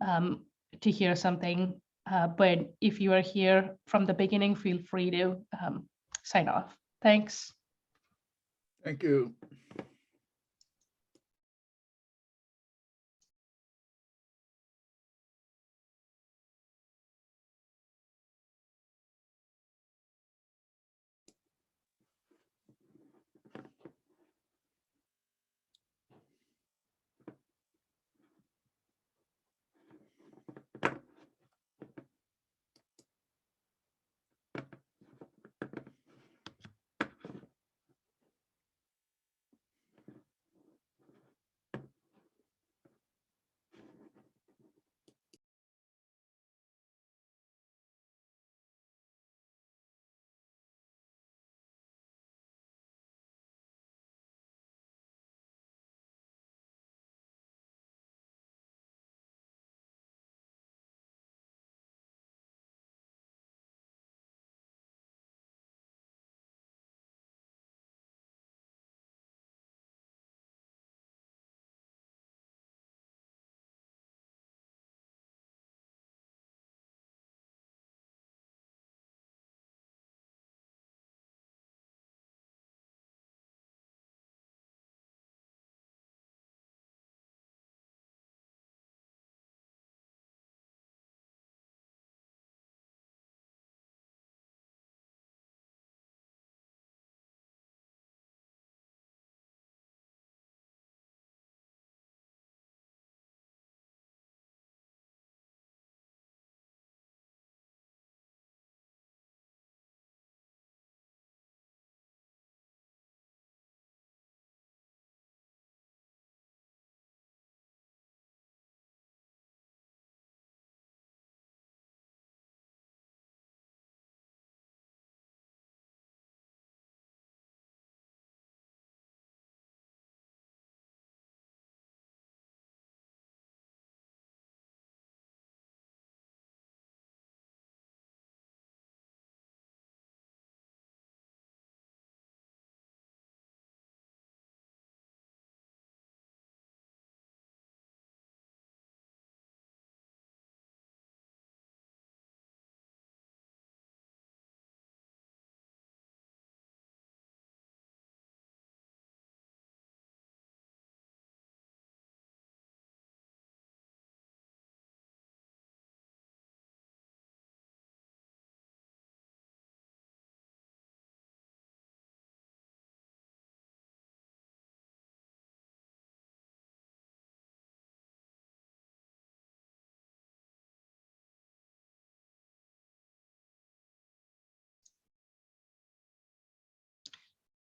to hear something. But if you are here from the beginning, feel free to sign off. Thanks. Thank you.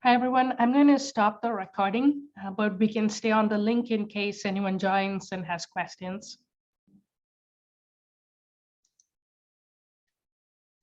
Hi, everyone. I'm going to stop the recording, but we can stay on the link in case anyone joins and has questions.